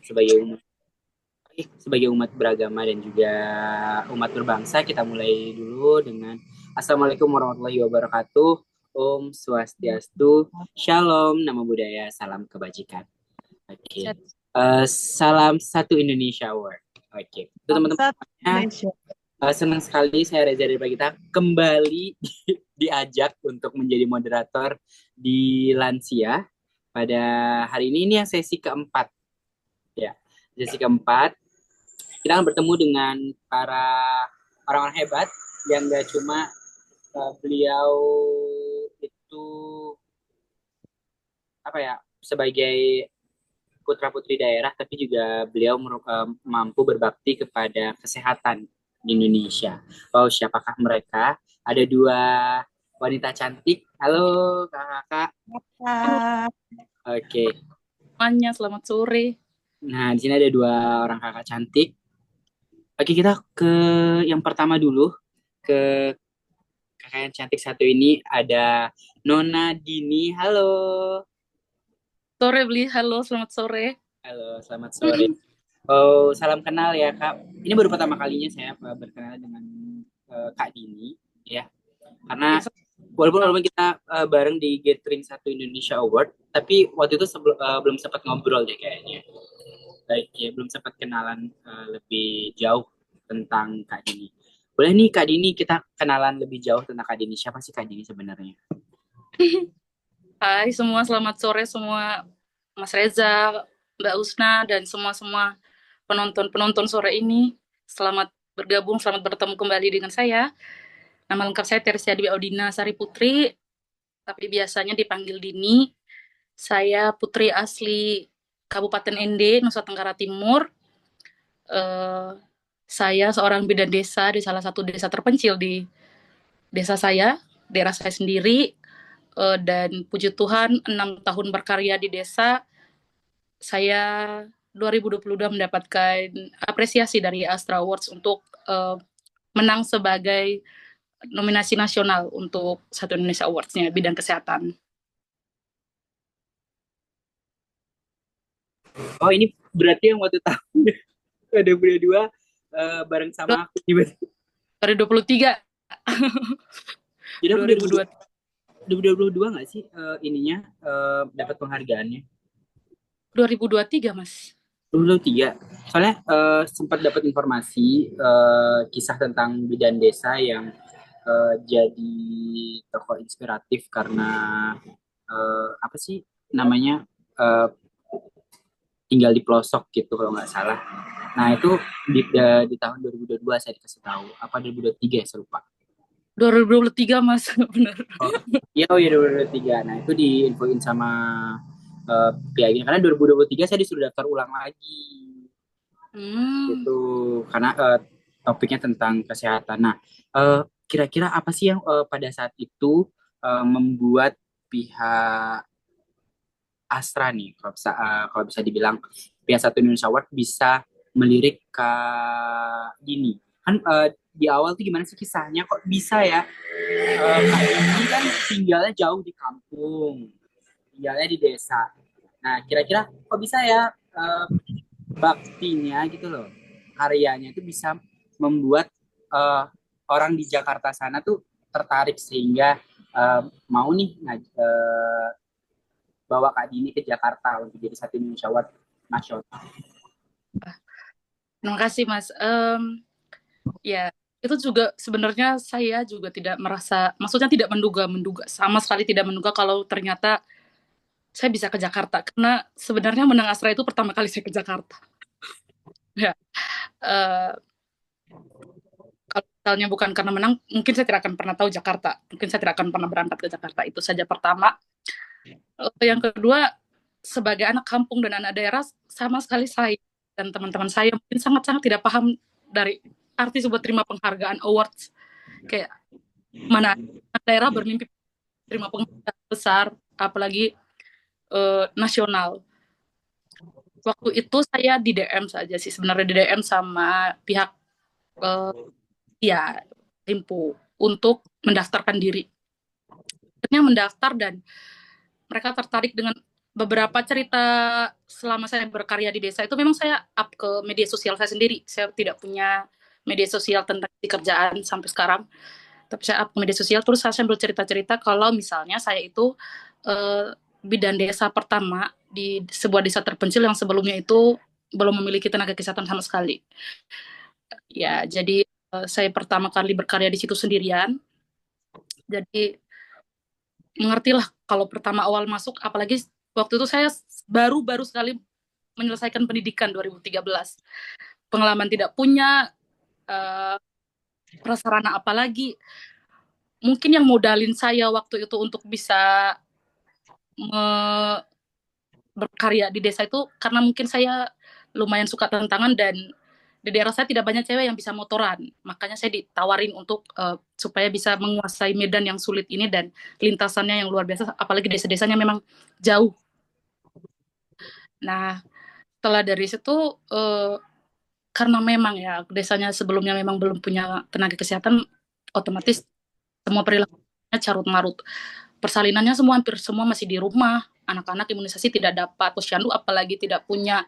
sebagai umat sebagai umat beragama dan juga umat berbangsa, kita mulai dulu dengan Assalamualaikum warahmatullahi wabarakatuh. Om Swastiastu, Shalom, Namo Buddhaya, Salam Kebajikan. Oke. Salam satu Indonesia Award. Oke. Itu teman-teman Bangsat semuanya. Indonesia. Senang sekali saya Reza dari kita kembali diajak untuk menjadi moderator di Lansia pada hari ini. Ini yang sesi keempat ya. Sesi keempat kita akan bertemu dengan para orang-orang hebat yang gak cuma beliau itu apa ya sebagai putra putri daerah, tapi juga beliau mampu berbakti kepada kesehatan di Indonesia. Wow, siapakah mereka? Ada dua wanita cantik. Halo kakak. Ah, Oke. Semuanya, selamat sore. Nah, di sini ada dua orang kakak cantik. Oke, kita ke yang pertama dulu, ke kakak yang cantik satu ini. Ada Nona Dini. Halo. Sore, Beli. Halo, selamat sore. Halo, selamat sore. Oh, salam kenal ya Kak. Ini baru pertama kalinya saya berkenal dengan Kak Dini ya. Karena walaupun kita bareng di Gathering satu Indonesia Award, tapi waktu itu belum sempat ngobrol deh kayaknya. Baik ya, belum sempat kenalan lebih jauh tentang Kak Dini. Boleh nih Kak Dini kita kenalan lebih jauh tentang Kak Dini. Siapa sih Kak Dini sebenarnya? Hai semua, selamat sore semua. Mas Reza, Mbak Usna, dan semua-semua penonton sore ini. Selamat bergabung, selamat bertemu kembali dengan saya. Nama lengkap saya Tersia Dwi Audina Sari Putri, tapi biasanya dipanggil Dini. Saya putri asli Kabupaten Ende, Nusa Tenggara Timur. Saya seorang bidan desa di salah satu desa terpencil di desa saya, daerah saya sendiri. Dan puji Tuhan 6 tahun berkarya di desa, saya 2022 mendapatkan apresiasi dari Astra Awards untuk menang sebagai nominasi nasional untuk Satu Indonesia Awards-nya bidang kesehatan. Oh, ini berarti yang waktu tahun 2022 bareng sama aku nih. Dari 23. Jadi aku 2022. 2022 nggak sih ininya dapat penghargaannya? 2023, Mas. 2023. Soalnya sempat dapat informasi kisah tentang bidan desa yang jadi tokoh inspiratif karena apa sih namanya tinggal di pelosok gitu kalau nggak salah. Nah itu di tahun 2022 saya dikasih tahu. Apa 2023 ya, saya lupa. 2023, Mas. Benar. Iya, oh iya 2023. Nah itu diinfoin sama pihaknya. Karena 2023 saya disuruh daftar ulang lagi. Gitu. Karena topiknya tentang kesehatan. Nah, kira-kira apa sih yang pada saat itu membuat pihak Astra nih, kalau bisa dibilang pihak Satu Indonesia Award bisa melirik ke Dini. Kan di awal tuh gimana sih kisahnya? Kok bisa ya? Kak Dini kan tinggalnya jauh di kampung, tinggalnya di desa. Nah, kira-kira kok bisa ya baktinya gitu loh, karyanya itu bisa membuat orang di Jakarta sana tuh tertarik sehingga mau nih bawa Kak Dini ke Jakarta untuk jadi Satu Indonesia Award nasional. Terima kasih, Mas. Ya, itu juga sebenarnya saya juga tidak merasa, maksudnya tidak menduga, sama sekali tidak menduga kalau ternyata saya bisa ke Jakarta. Karena sebenarnya menang Astra itu pertama kali saya ke Jakarta. Ya, kalau misalnya bukan karena menang, mungkin saya tidak akan pernah tahu Jakarta. Mungkin saya tidak akan pernah berangkat ke Jakarta. Itu saja pertama. Yang kedua, sebagai anak kampung dan anak daerah, sama sekali saya dan teman-teman saya mungkin sangat-sangat tidak paham dari arti sebuah terima penghargaan awards. Kayak mana daerah bermimpi terima penghargaan besar, apalagi nasional. Waktu itu saya di DM saja sih, sebenarnya di DM sama pihak ya Limpu untuk mendaftarkan diri. Akhirnya mendaftar dan mereka tertarik dengan beberapa cerita selama saya berkarya di desa itu memang saya up ke media sosial saya sendiri. Saya tidak punya media sosial tentang di kerjaan sampai sekarang, tapi saya up ke media sosial terus saya sambil cerita-cerita kalau misalnya saya itu bidan desa pertama di sebuah desa terpencil yang sebelumnya itu belum memiliki tenaga kesehatan sama sekali. Ya, jadi saya pertama kali berkarya di situ sendirian. Jadi mengertilah kalau pertama awal masuk, apalagi waktu itu saya baru-baru sekali menyelesaikan pendidikan 2013. Pengalaman tidak punya, prasarana apalagi. Mungkin yang modalin saya waktu itu untuk bisa berkarya di desa itu karena mungkin saya lumayan suka tantangan dan di daerah saya tidak banyak cewek yang bisa motoran. Makanya saya ditawarin untuk supaya bisa menguasai medan yang sulit ini dan lintasannya yang luar biasa, apalagi desa-desanya memang jauh. Nah, setelah dari situ karena memang ya desanya sebelumnya memang belum punya tenaga kesehatan, otomatis semua perilakunya carut marut. Persalinannya semua hampir semua masih di rumah. Anak-anak imunisasi tidak dapat, posyandu apalagi tidak punya,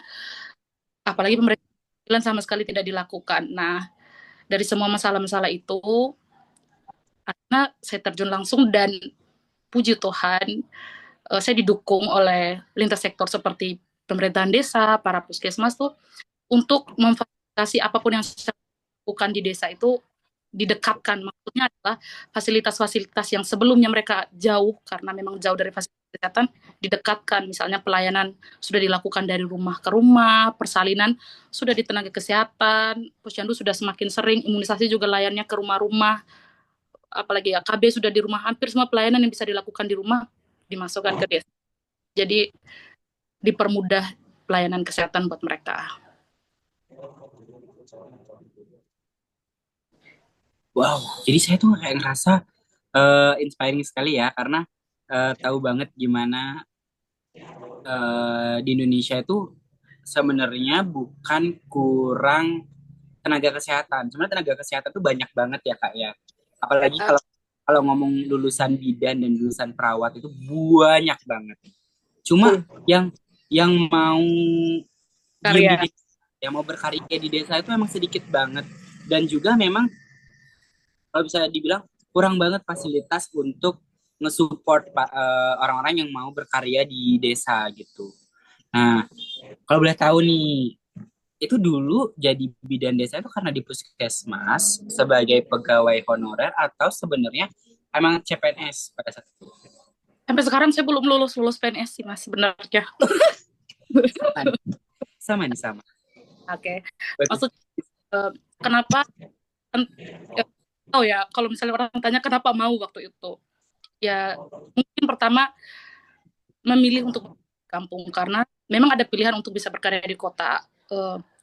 apalagi pemerintah sama sekali tidak dilakukan. Nah, dari semua masalah-masalah itu, karena saya terjun langsung dan puji Tuhan, saya didukung oleh lintas sektor seperti pemerintahan desa, para puskesmas tuh untuk memfasilitasi apapun yang saya lakukan di desa itu didekatkan. Maksudnya adalah fasilitas-fasilitas yang sebelumnya mereka jauh karena memang jauh dari fasilitas kesehatan didekatkan. Misalnya pelayanan sudah dilakukan dari rumah ke rumah, persalinan sudah di tenaga kesehatan, posyandu sudah semakin sering, imunisasi juga layannya ke rumah-rumah, apalagi ya KB sudah di rumah, hampir semua pelayanan yang bisa dilakukan di rumah dimasukkan ke desa. Jadi dipermudah pelayanan kesehatan buat mereka. Wow, jadi saya tuh kayak ngerasa inspiring sekali ya, karena tahu banget gimana di Indonesia itu sebenarnya bukan kurang tenaga kesehatan. Sebenarnya tenaga kesehatan tuh banyak banget ya Kak ya. Apalagi kalau kalau ngomong lulusan bidan dan lulusan perawat itu banyak banget. Cuma yang mau diem di Karya. desa, yang mau berkarya di desa itu memang sedikit banget, dan juga memang kalau bisa dibilang kurang banget fasilitas untuk nge-support orang-orang yang mau berkarya di desa gitu. Nah, kalau boleh tahu nih, itu dulu jadi bidan desa itu karena di puskesmas sebagai pegawai honorer atau sebenarnya emang CPNS pada saat itu? Sampai sekarang saya belum lulus PNS sih mas sebenarnya. Sama nih, sama. Oke. Maksud kenapa? Oh ya, kalau misalnya orang tanya kenapa mau waktu itu, ya mungkin pertama memilih untuk kampung karena memang ada pilihan untuk bisa berkarya di kota.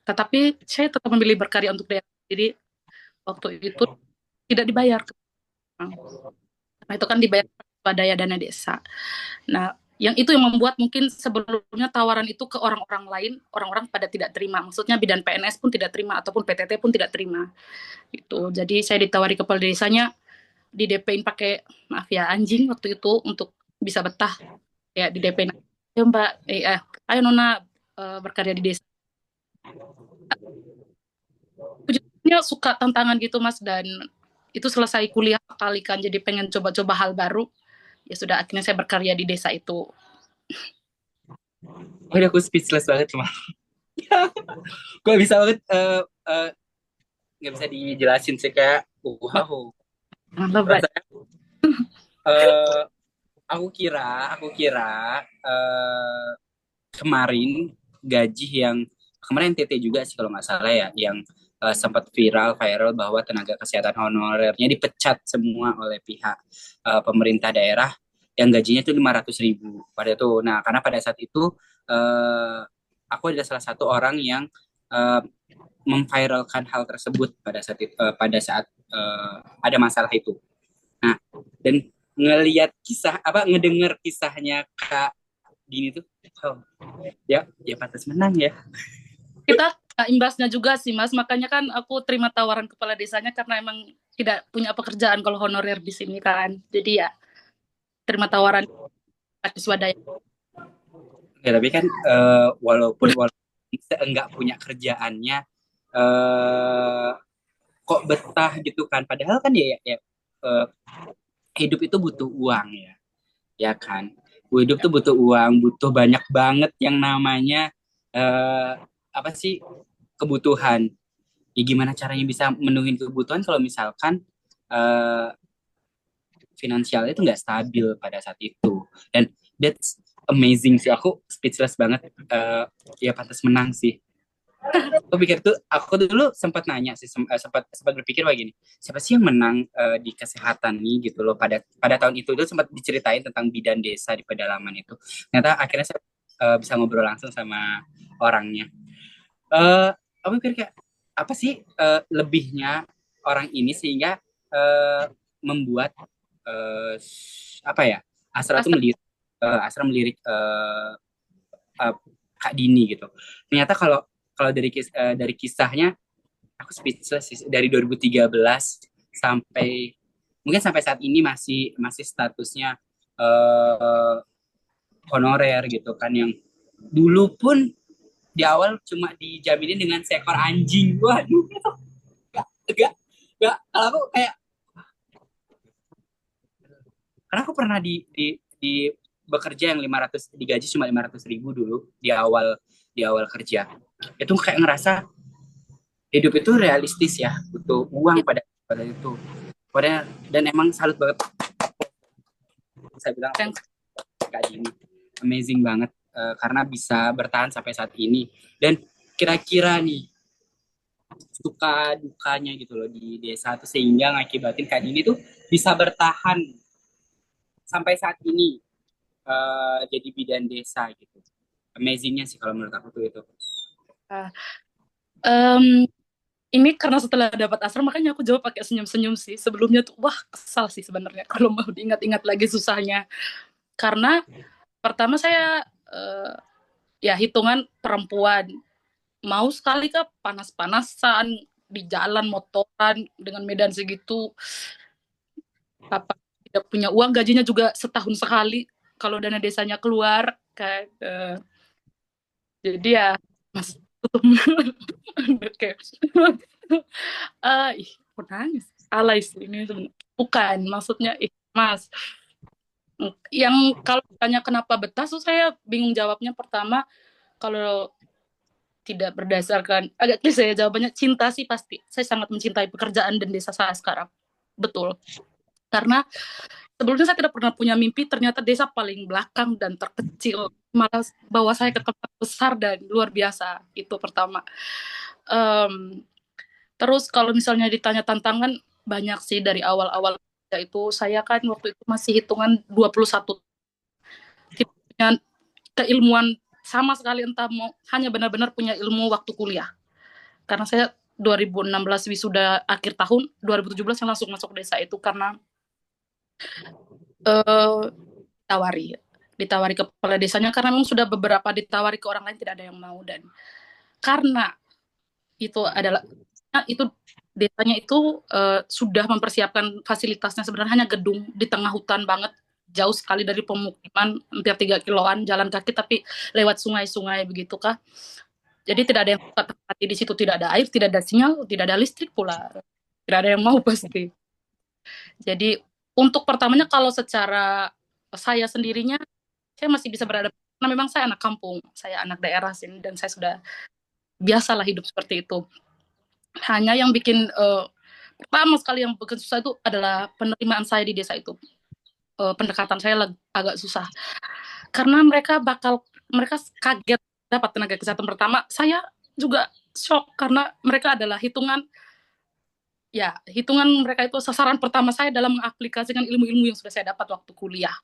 Tetapi saya tetap memilih berkarya untuk daerah. Jadi waktu itu tidak dibayar. Nah, itu kan dibayar swadaya dana desa. Nah, yang itu yang membuat mungkin sebelumnya tawaran itu ke orang-orang lain, orang-orang pada tidak terima. Maksudnya bidan PNS pun tidak terima ataupun PTT pun tidak terima. Itu. Jadi saya ditawari kepala desanya di DP-in pakai maaf ya anjing waktu itu untuk bisa betah. Ya di DP-in. Ayo Mbak, ayo Nona berkarya di desa. Pujinya suka tantangan gitu Mas dan itu selesai kuliah kali kan jadi pengen coba-coba hal baru. Ya sudah akhirnya saya berkarya di desa itu. Udah aku speechless banget cuma. Gue bisa banget nggak bisa dijelasin sih, kayak wow. Rasanya eh, aku kira kemarin gaji yang kemarin TT juga sih kalau nggak salah ya, yang sempat viral bahwa tenaga kesehatan honorernya dipecat semua oleh pihak pemerintah daerah yang gajinya itu 500.000 pada itu. Nah, karena pada saat itu uh, aku adalah salah satu orang yang uh, memviralkan hal tersebut pada saat ada masalah itu. Nah, dan ngedenger kisahnya Kak Dini tuh, oh, ya pantas menang ya. Kita imbasnya juga sih Mas, makanya kan aku terima tawaran kepala desanya karena emang tidak punya pekerjaan kalau honorer di sini kan. Jadi ya terima tawaran swadaya. Ya tapi kan walaupun enggak punya kerjaannya, eh kok betah gitu kan, padahal kan ya, eh, hidup itu butuh uang ya, ya kan. Hidup tuh butuh uang, butuh banyak banget yang namanya eh apa sih, kebutuhan. Ya gimana caranya bisa menuhin kebutuhan kalau misalkan eh finansialnya itu nggak stabil pada saat itu. Dan that's amazing sih, aku speechless banget. Ya pantas menang sih. Aku pikir tuh, aku dulu sempat nanya sih, sempat sempat berpikir begini, siapa sih yang menang di kesehatan nih gitu loh, pada pada tahun itu tuh sempat diceritain tentang bidan desa di pedalaman itu. Ternyata akhirnya saya bisa ngobrol langsung sama orangnya. eh aku pikir kayak, apa sih lebihnya orang ini sehingga membuat apa ya, Astra tuh Astra. melirik, eh, Kak Dini gitu. Ternyata kalau kalau dari kisahnya aku speechless sih. Dari 2013 sampai mungkin sampai saat ini masih masih statusnya eh, honorer gitu kan, yang dulu pun di awal cuma dijaminin dengan seekor anjing. Waduh, enggak enggak, kalau aku kayak, karena aku pernah di bekerja yang 500, digaji cuma 500.000 dulu di awal kerja. Itu kayak ngerasa hidup itu realistis ya, butuh uang Ya, pada pada itu. Pada, dan emang salut banget, saya bilang aku, yang Kak Dini amazing banget, karena bisa bertahan sampai saat ini. Dan kira-kira nih suka dukanya gitu loh di desa tuh sehingga ngakibatin Kak Dini tuh bisa bertahan sampai saat ini, jadi bidan desa gitu. Amazingnya sih kalau menurut aku tuh itu. em, ini karena setelah dapat Astra makanya aku jawab pakai senyum-senyum sih. Sebelumnya tuh wah kesal sih sebenarnya kalau mau diingat-ingat lagi susahnya. Karena pertama saya ya hitungan perempuan mau sekali kah panas-panasan di jalan motoran dengan medan segitu, papa tidak punya uang, gajinya juga setahun sekali kalau dana desanya keluar kayak jadi ya mas tutup kayak ih aku nangis alay sih ini sebenarnya bukan maksudnya mas yang kalau tanya kenapa betah tuh saya bingung jawabnya. Pertama kalau tidak berdasarkan agak klise ya jawabannya cinta sih pasti saya sangat mencintai pekerjaan dan desa saya sekarang betul karena sebelumnya saya tidak pernah punya mimpi ternyata desa paling belakang dan terkecil malah bawa saya ke tempat besar dan luar biasa itu pertama. um, Terus kalau misalnya ditanya tantangan banyak sih dari awal-awal itu saya kan waktu itu masih hitungan 21 tidak punya keilmuan sama sekali entah mau hanya benar-benar punya ilmu waktu kuliah karena saya 2016 wisuda akhir tahun 2017 saya langsung masuk desa itu karena uh, ditawari ke kepala desanya karena memang sudah beberapa ditawari ke orang lain tidak ada yang mau dan karena itu adalah itu desanya itu sudah mempersiapkan fasilitasnya sebenarnya hanya gedung di tengah hutan banget jauh sekali dari pemukiman hampir 3 kiloan jalan kaki tapi lewat sungai-sungai begitu kah jadi tidak ada yang tempat di situ tidak ada air tidak ada sinyal tidak ada listrik pula tidak ada yang mau pasti jadi untuk pertamanya kalau secara saya sendirinya saya masih bisa beradaptasi karena memang saya anak kampung saya anak daerah sini dan saya sudah biasalah hidup seperti itu. Hanya yang bikin pertama sekali yang bikin susah itu adalah penerimaan saya di desa itu. Pendekatan saya agak susah karena mereka kaget dapat tenaga kesehatan pertama. Saya juga shock karena mereka adalah hitungan mereka itu sasaran pertama saya dalam mengaplikasikan ilmu-ilmu yang sudah saya dapat waktu kuliah.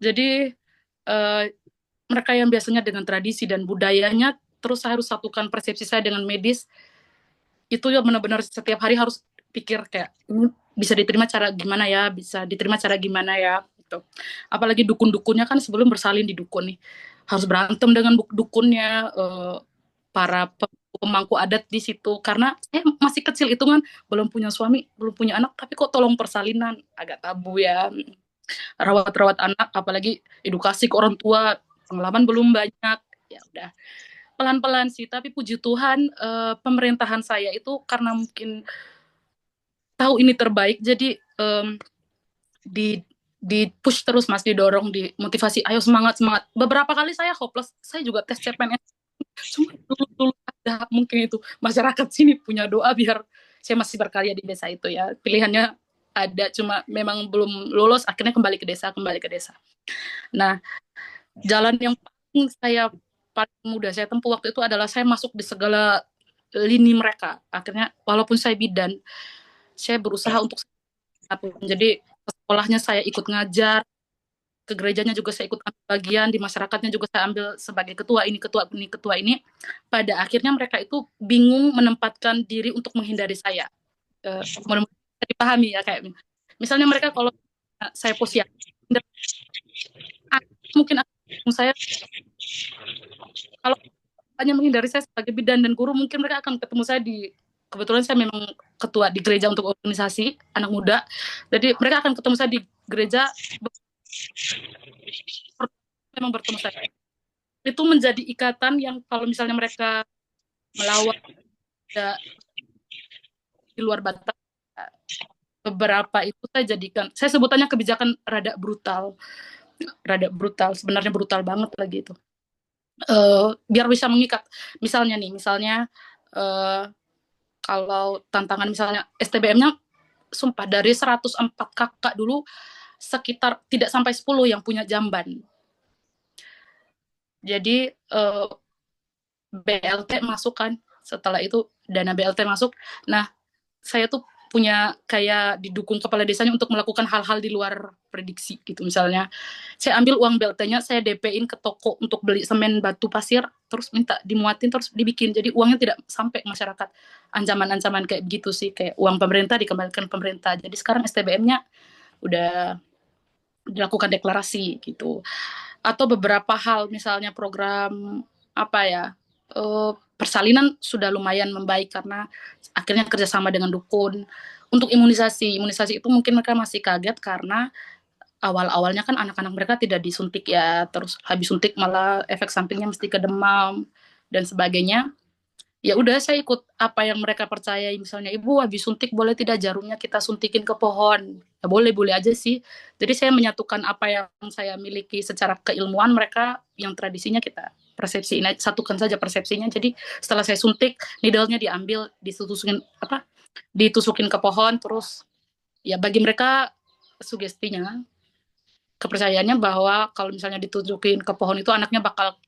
Jadi mereka yang biasanya dengan tradisi dan budayanya, terus saya harus satukan persepsi saya dengan medis, itu ya benar-benar setiap hari harus pikir kayak ini bisa diterima cara gimana ya, bisa diterima cara gimana ya gitu. Apalagi dukun-dukunnya kan sebelum bersalin di dukun nih harus berantem dengan dukunnya, para pemangku adat di situ karena masih kecil itu kan belum punya suami belum punya anak tapi kok tolong persalinan agak tabu ya rawat-rawat anak apalagi edukasi ke orang tua pengalaman belum banyak, ya udah pelan-pelan sih. Tapi puji Tuhan pemerintahan saya itu karena mungkin tahu ini terbaik, jadi di push terus Mas, didorong, dimotivasi, ayo semangat semangat. Beberapa kali saya hopeless, saya juga tes CPNS, cuma dulu ada mungkin itu masyarakat sini punya doa biar saya masih berkarya di desa itu ya. Pilihannya ada, cuma memang belum lulus, akhirnya kembali ke desa. Nah, jalan yang paling mudah saya tempuh waktu itu adalah saya masuk di segala lini mereka. Akhirnya walaupun saya bidan, saya berusaha untuk jadi sekolahnya saya ikut ngajar, ke gerejanya juga saya ikut ambil bagian, di masyarakatnya juga saya ambil sebagai ketua ini. Pada akhirnya mereka itu bingung menempatkan diri untuk menghindari saya. Mudah-mudahan dipahami ya, kayak misalnya mereka kalau saya posisi mungkin saya kalau hanya menghindari saya sebagai bidan dan guru, mungkin mereka akan ketemu saya kebetulan saya memang ketua di gereja untuk organisasi anak muda, jadi mereka akan ketemu saya di gereja, memang bertemu saya. Itu menjadi ikatan yang kalau misalnya mereka melawan di luar batas, beberapa itu saya sebutannya kebijakan rada brutal, sebenarnya brutal banget lagi itu. Biar bisa mengikat. Misalnya kalau tantangan misalnya STBM-nya, sumpah dari 104 kakak dulu sekitar tidak sampai 10 yang punya jamban. Jadi BLT masuk kan, setelah itu dana BLT masuk. Nah, saya tuh punya kayak didukung kepala desanya untuk melakukan hal-hal di luar prediksi gitu. Misalnya saya ambil uang BLT-nya, saya DP-in ke toko untuk beli semen, batu, pasir, terus minta dimuatin, terus dibikin. Jadi uangnya tidak sampai masyarakat. Ancaman-ancaman kayak gitu sih, kayak uang pemerintah dikembalikan pemerintah. Jadi sekarang STBM-nya udah dilakukan deklarasi gitu. Atau beberapa hal, misalnya program persalinan sudah lumayan membaik karena akhirnya kerjasama dengan dukun. Untuk imunisasi itu mungkin mereka masih kaget karena awal-awalnya kan anak-anak mereka tidak disuntik ya, terus habis suntik malah efek sampingnya mesti ke demam dan sebagainya. Ya udah, saya ikut apa yang mereka percaya. Misalnya, ibu habis suntik boleh tidak jarumnya kita suntikin ke pohon? Ya boleh aja sih. Jadi saya menyatukan apa yang saya miliki secara keilmuan, mereka yang tradisinya kita persepsiin, satukan saja persepsinya. Jadi setelah saya suntik, needle-nya diambil, ditusukin ke pohon, terus ya bagi mereka sugestinya, kepercayaannya bahwa kalau misalnya ditusukin ke pohon itu anaknya bakal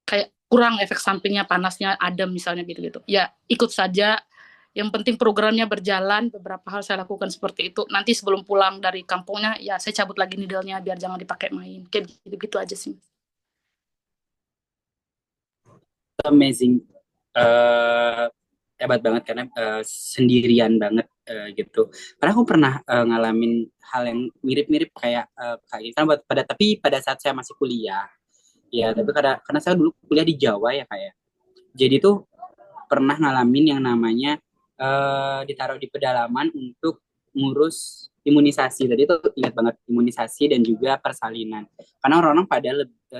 kayak kurang efek sampingnya, panasnya adem misalnya gitu-gitu. Ya ikut saja, yang penting programnya berjalan. Beberapa hal saya lakukan seperti itu. Nanti sebelum pulang dari kampungnya, ya saya cabut lagi needle-nya biar jangan dipakai main. Kayak gitu-gitu aja sih. Amazing. Hebat banget karena sendirian banget gitu. Karena aku pernah ngalamin hal yang mirip-mirip kayak gitu. Tapi pada saat saya masih kuliah, ya tapi karena saya dulu kuliah di Jawa ya kayak. Jadi tuh pernah ngalamin yang namanya ditaruh di pedalaman untuk ngurus imunisasi. Tadi itu ingat banget, imunisasi dan juga persalinan. Karena orang-orang pada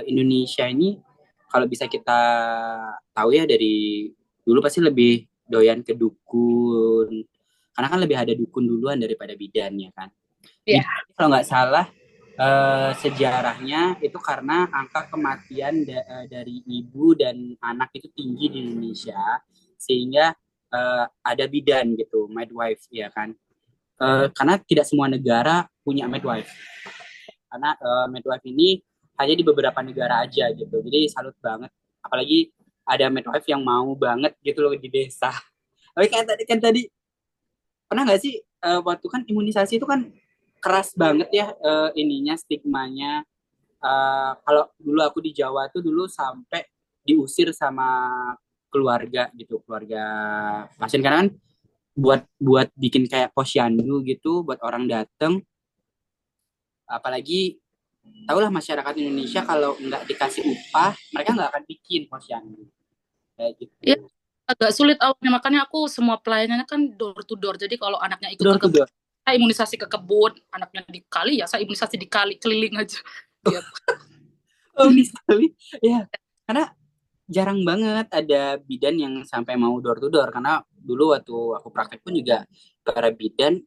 Indonesia ini kalau bisa kita tahu ya dari dulu pasti lebih doyan ke dukun. Karena kan lebih ada dukun duluan daripada bidannya kan. Iya. Kalau nggak salah sejarahnya itu karena angka kematian dari ibu dan anak itu tinggi di Indonesia, sehingga ada bidan gitu, midwife ya kan. Karena tidak semua negara punya midwife. Karena midwife ini hanya di beberapa negara aja gitu. Jadi salut banget. Apalagi ada midwife yang mau banget gitu loh di desa. Tapi kan tadi pernah nggak sih waktu kan imunisasi itu kan keras banget ya ininya, stigmanya. Kalau dulu aku di Jawa tuh dulu sampai diusir sama keluarga gitu, keluarga pasien, karena kan buat bikin kayak posyandu gitu buat orang dateng. Apalagi tahulah masyarakat Indonesia kalau nggak dikasih upah mereka nggak akan bikin posyandu kayak gitu. Ya, agak sulit awalnya, makanya aku semua pelayanannya kan door to door. Jadi kalau anaknya ikut ke kebun, saya imunisasi ke kebun, anaknya di kali ya saya imunisasi di kali, keliling aja. gitu. Sekali. Ya, karena jarang banget ada bidan yang sampai mau door to door, karena dulu waktu aku praktek pun juga para bidan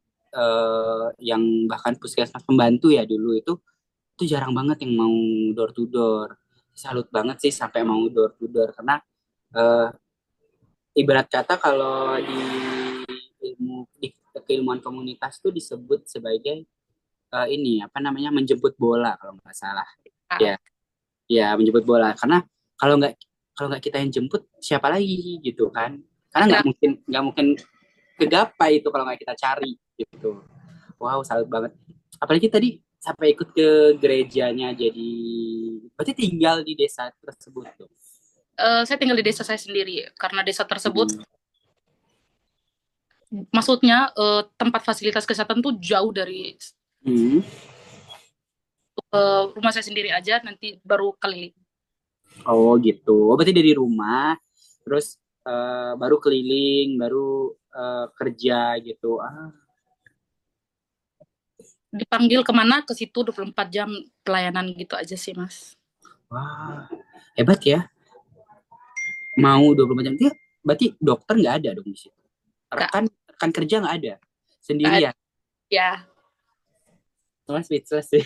yang bahkan puskesmas pembantu ya dulu itu jarang banget yang mau door to door. Salut banget sih sampai mau door to door, karena eh, ibarat kata kalau di keilmuan komunitas tuh disebut sebagai ini apa namanya, menjemput bola kalau nggak salah. Nah, Ya, ya menjemput bola, karena kalau nggak kita yang jemput siapa lagi gitu kan, karena nah, nggak mungkin kegapai itu kalau nggak kita cari gitu. Wow, salut banget, apalagi tadi sampai ikut ke gerejanya, jadi berarti tinggal di desa tersebut tuh. saya tinggal di desa saya sendiri karena desa tersebut Hmm. maksudnya tempat fasilitas kesehatan tuh jauh dari Hmm. rumah saya sendiri aja nanti baru keliling. Oh gitu, oh, berarti dari rumah terus baru keliling, baru kerja gitu. Ah, Dipanggil kemana ke situ 24 jam pelayanan gitu aja sih Mas. wah, hebat ya. Mau 24 jam dia, berarti dokter nggak ada dong di situ, Kak, rekan rekan kerja nggak ada, Kak sendirian. ya. Cuma speechless sih.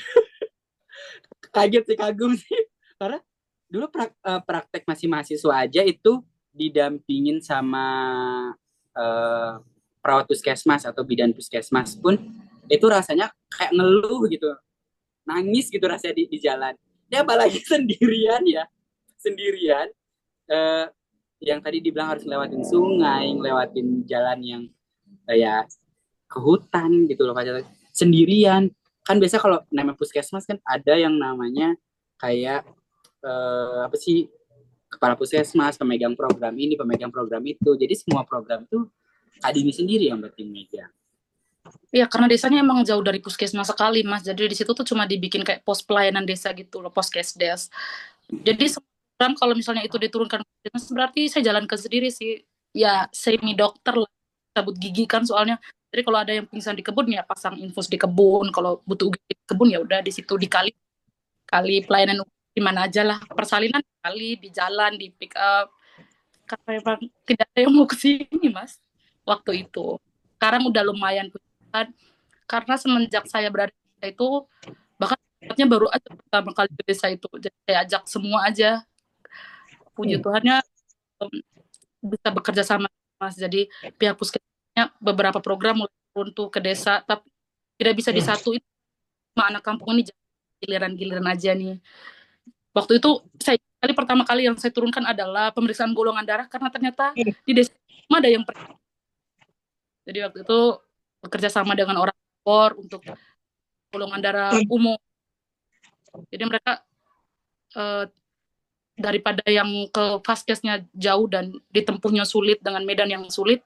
Kaget sih, kagum sih, karena dulu praktek masih mahasiswa aja itu didampingin sama eh, perawat puskesmas atau bidan puskesmas pun itu rasanya kayak ngeluh gitu, nangis gitu rasanya di jalan. Ya apalagi sendirian ya, sendirian, eh, yang tadi dibilang harus lewatin sungai, lewatin jalan yang kayak ke hutan gitu loh, Pak. Sendirian. Kan biasa kalau namanya puskesmas kan ada yang namanya kayak apa sih, kepala puskesmas, pemegang program ini, pemegang program itu. Jadi semua program itu Kak Dini sendiri yang berarti megang. Ya karena desanya emang jauh dari puskesmas sekali Mas. Jadi di situ tuh cuma dibikin kayak pos pelayanan desa gitu loh, poskesdes. Jadi sekarang kalau misalnya itu diturunkan ke puskesmas berarti saya jalankan sendiri sih. Ya semi dokter lah, cabut gigi kan soalnya. Jadi kalau ada yang pingsan di kebun ya pasang infus di kebun. Kalau butuh UGD di kebun ya udah di situ dikali kali pelayanan di mana aja lah. Persalinan kali di jalan di pick up. Karena memang tidak ada yang mau ke sini Mas waktu itu. Sekarang udah lumayan punya, karena semenjak saya berada di desa itu bahkan baru aja pertama kali ke desa itu jadi saya ajak semua aja, puji Tuhannya bisa bekerja sama Mas, jadi pihak puskesmasnya beberapa program mulai turun tuh ke desa tapi tidak bisa disatuin sama anak kampung ini, giliran-giliran aja nih. Waktu itu saya pertama kali yang saya turunkan adalah pemeriksaan golongan darah karena ternyata di desa ada yang jadi waktu itu bekerja sama dengan orang untuk golongan darah umum. Jadi mereka eh, daripada yang ke vaskesnya jauh dan ditempuhnya sulit dengan medan yang sulit,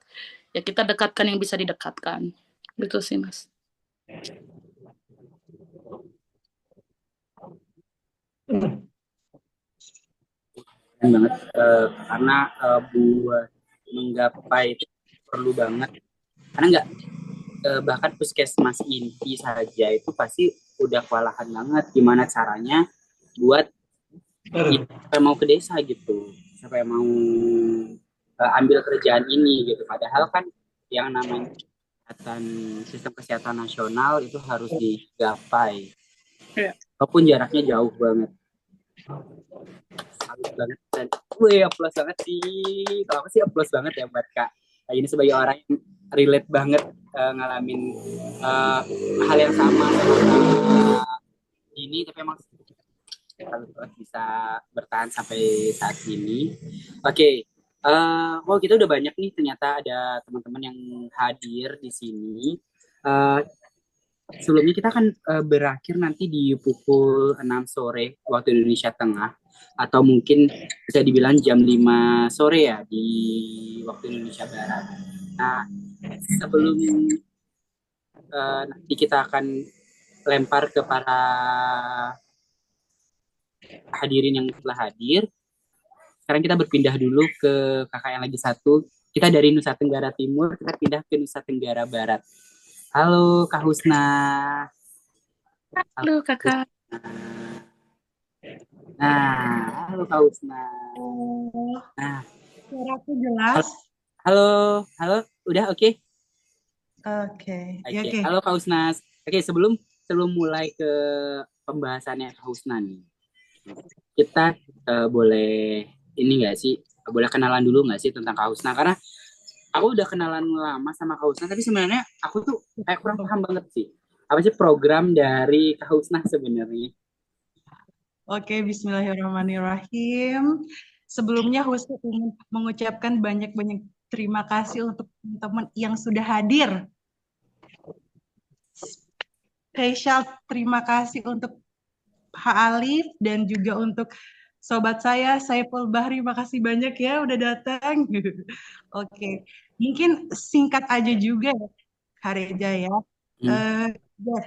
ya kita dekatkan yang bisa didekatkan. Gitu sih, Mas. Keren banget, karena buat menggapai itu perlu banget, karena nggak bahkan puskesmas inti saja itu pasti udah kewalahan banget gimana caranya buat siapa yang mau ke desa gitu, siapa yang mau ambil kerjaan ini gitu, padahal kan yang namanya kesehatan, sistem kesehatan nasional itu harus digapai Ya. walaupun jaraknya jauh banget. Salut banget, dan wih aplaus banget sih, kalau aku sih aplaus banget ya buat Kak ini sebagai orang yang relate banget ngalamin uh, hal yang sama sama ini, tapi emang salut banget bisa bertahan sampai saat ini. Oke, okay. Oh kita udah banyak nih, ternyata ada teman-teman yang hadir di sini. Uh, Sebelumnya kita akan berakhir nanti di pukul 6 sore waktu Indonesia Tengah, atau mungkin bisa dibilang jam 5 sore ya di waktu Indonesia Barat. Nah, sebelum nanti kita akan lempar ke para hadirin yang telah hadir, sekarang kita berpindah dulu ke kakak yang lagi satu. Kita dari Nusa Tenggara Timur, kita pindah ke Nusa Tenggara Barat. Halo Kak Husna. Halo, Kakak. Nah, halo Kak Usna. Oh, Nah, suaraku jelas. halo, halo, udah oke? Oke, ya Oke, oke. halo Kak Usna. Oke, sebelum sebelum mulai ke pembahasannya Kak Usna nih, kita boleh ini nggak sih? Boleh kenalan dulu nggak sih tentang Kak Usna? Karena aku udah kenalan lama sama Kak Husna, tapi sebenarnya aku tuh kayak kurang paham banget sih. Apa sih program dari Kak Husna sebenarnya? Oke, Bismillahirrahmanirrahim. Sebelumnya Husni ingin mengucapkan banyak-banyak terima kasih untuk teman-teman yang sudah hadir. Spesial terima kasih untuk Pak Alif dan juga untuk sobat saya Saiful Bahri. Makasih banyak ya udah datang. Oke, mungkin singkat aja juga ya, Kak Reza ya. Hmm. Yes.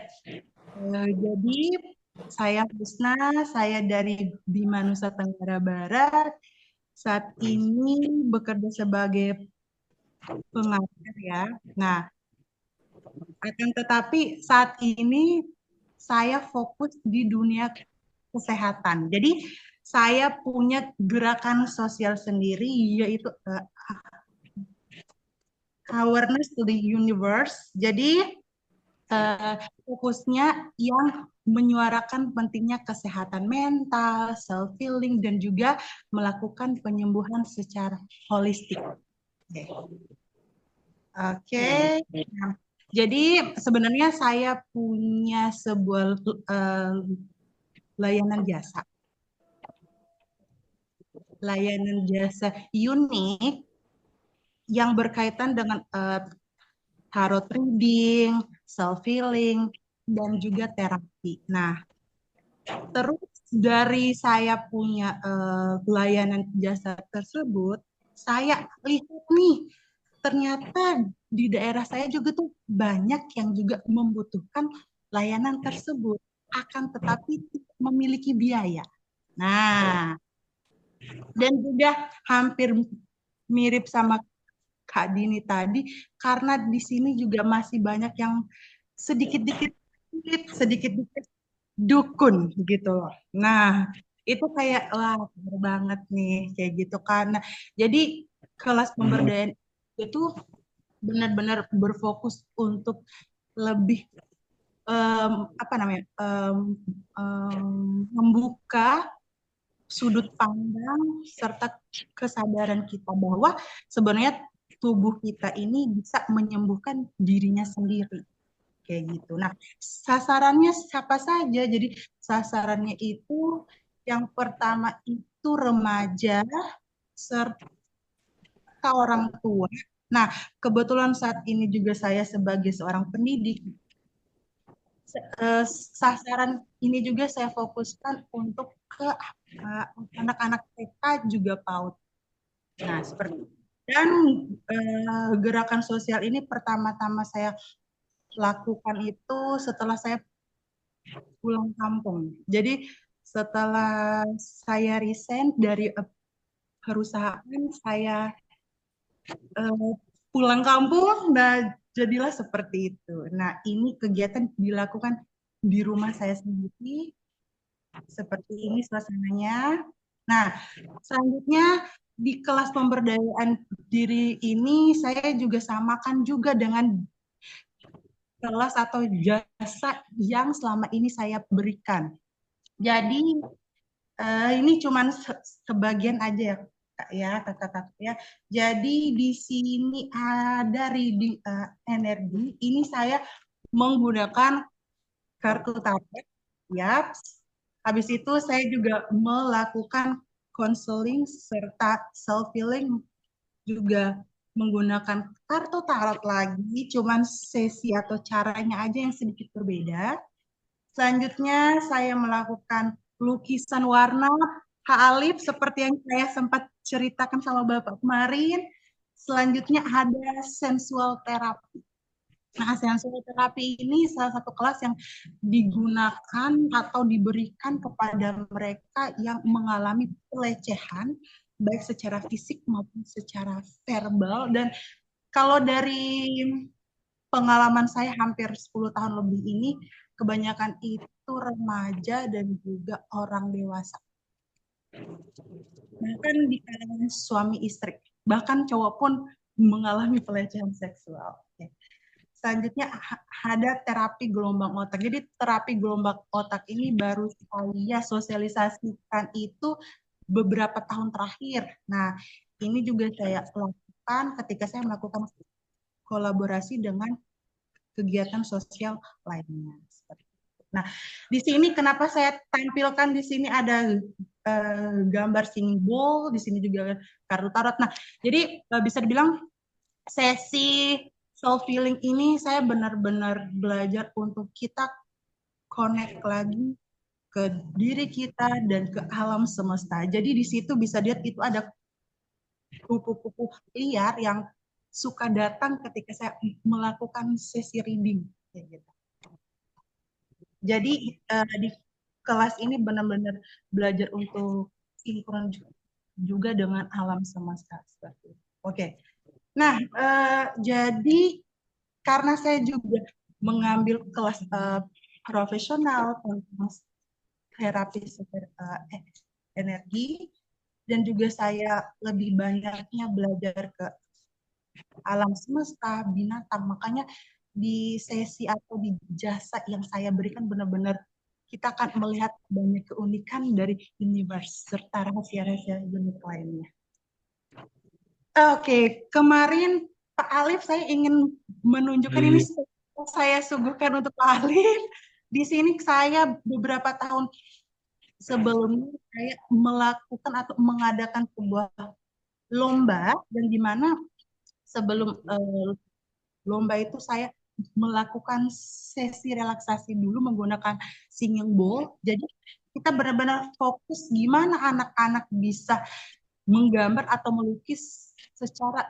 Jadi saya Husna, saya dari Bima Nusa Tenggara Barat. Saat ini bekerja sebagai pengajar ya. Nah, akan tetapi saat ini saya fokus di dunia kesehatan. Jadi saya punya gerakan sosial sendiri yaitu awareness to the universe. Jadi fokusnya yang menyuarakan pentingnya kesehatan mental, self healing dan juga melakukan penyembuhan secara holistik. Oke. Okay. Nah, jadi sebenarnya saya punya sebuah layanan jasa. Layanan jasa unik yang berkaitan dengan tarot reading, self healing dan juga terapi. Nah, terus dari saya punya layanan jasa tersebut, saya lihat nih ternyata di daerah saya juga tuh banyak yang juga membutuhkan layanan tersebut, akan tetapi tidak memiliki biaya. Nah, dan juga hampir mirip sama Kak Dini tadi, karena di sini juga masih banyak yang sedikit-dikit sedikit-dikit dukun gitu loh. Nah, itu kayak wah bener banget nih kayak gitu karena jadi kelas pemberdayaan itu benar-benar berfokus untuk lebih apa namanya membuka sudut pandang serta kesadaran kita bahwa sebenarnya tubuh kita ini bisa menyembuhkan dirinya sendiri kayak gitu. Nah, sasarannya siapa saja? Jadi sasarannya itu yang pertama itu remaja serta orang tua. Nah, kebetulan saat ini juga saya sebagai seorang pendidik, sasaran ini juga saya fokuskan untuk ke anak-anak TK juga PAUD. Nah, seperti itu. Dan gerakan sosial ini pertama-tama saya lakukan itu setelah saya pulang kampung. Jadi setelah saya resign dari perusahaan, saya pulang kampung, nah jadilah seperti itu. Nah ini kegiatan dilakukan di rumah saya sendiri, seperti ini suasananya. Nah selanjutnya di kelas pemberdayaan diri ini saya juga samakan juga dengan kelas atau jasa yang selama ini saya berikan. Jadi ini cuma sebagian aja ya Kak ya, kakak-kakak ya. Jadi di sini ada reading energi. Ini saya menggunakan kartu tarot, ya. Habis itu saya juga melakukan counseling serta self healing juga menggunakan kartu tarot lagi, cuman sesi atau caranya aja yang sedikit berbeda. Selanjutnya saya melakukan lukisan warna Kak Alif seperti yang saya sempat ceritakan sama Bapak kemarin. Selanjutnya ada sensual terapi. Nah, sensual terapi ini salah satu kelas yang digunakan atau diberikan kepada mereka yang mengalami pelecehan baik secara fisik maupun secara verbal. Dan kalau dari pengalaman saya hampir 10 tahun lebih ini, kebanyakan itu remaja dan juga orang dewasa. bahkan di kalangan suami istri, bahkan cowok pun mengalami pelecehan seksual. Oke. Selanjutnya ada terapi gelombang otak. Jadi terapi gelombang otak ini baru saya sosialisasikan itu beberapa tahun terakhir. Nah, ini juga saya lakukan ketika saya melakukan kolaborasi dengan kegiatan sosial lainnya. Nah, di sini kenapa saya tampilkan di sini ada gambar singing bowl, di sini juga kartu tarot. Nah, jadi bisa dibilang sesi soul feeling ini saya benar-benar belajar untuk kita connect lagi ke diri kita dan ke alam semesta. Jadi di situ bisa lihat itu ada kupu-kupu liar yang suka datang ketika saya melakukan sesi reading. Gitu. Jadi di kelas ini benar-benar belajar untuk sinkron juga dengan alam semesta. Oke. Nah, jadi karena saya juga mengambil kelas profesional tentang terapi energi, dan juga saya lebih banyaknya belajar ke alam semesta, binatang. Makanya di sesi atau di jasa yang saya berikan benar-benar kita akan melihat banyak keunikan dari universe serta rahasia-rahasia unik lainnya. Oke, kemarin Pak Alif saya ingin menunjukkan ini saya suguhkan untuk Pak Alif. Di sini saya beberapa tahun sebelumnya saya melakukan atau mengadakan sebuah lomba, dan di mana sebelum lomba itu saya melakukan sesi relaksasi dulu menggunakan singing bowl. Jadi kita benar-benar fokus gimana anak-anak bisa menggambar atau melukis secara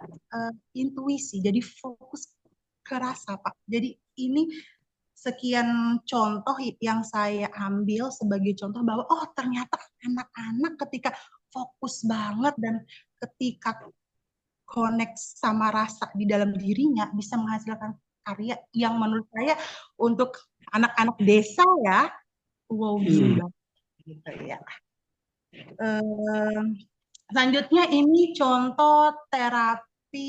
intuisi. Jadi fokus ke rasa, Pak. Jadi ini sekian contoh yang saya ambil sebagai contoh bahwa oh ternyata anak-anak ketika fokus banget dan ketika connect sama rasa di dalam dirinya bisa menghasilkan karya yang menurut saya untuk anak-anak desa ya wow gila gitu ya. Selanjutnya ini contoh terapi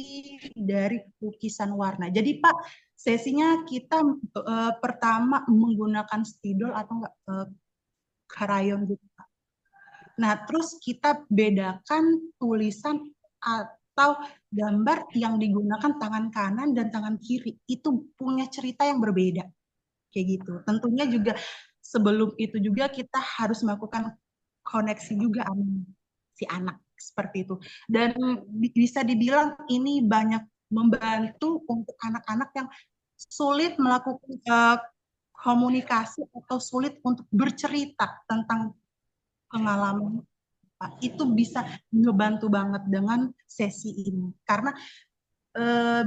dari lukisan warna. Jadi Pak, sesinya kita pertama menggunakan spidol atau enggak krayon gitu Pak. Nah, terus kita bedakan tulisan atau gambar yang digunakan tangan kanan dan tangan kiri. Itu punya cerita yang berbeda. Kayak gitu. Tentunya juga sebelum itu juga kita harus melakukan koneksi juga sama si anak seperti itu. Dan bisa dibilang ini banyak membantu untuk anak-anak yang sulit melakukan komunikasi atau sulit untuk bercerita tentang pengalaman. Itu bisa ngebantu banget dengan sesi ini. Karena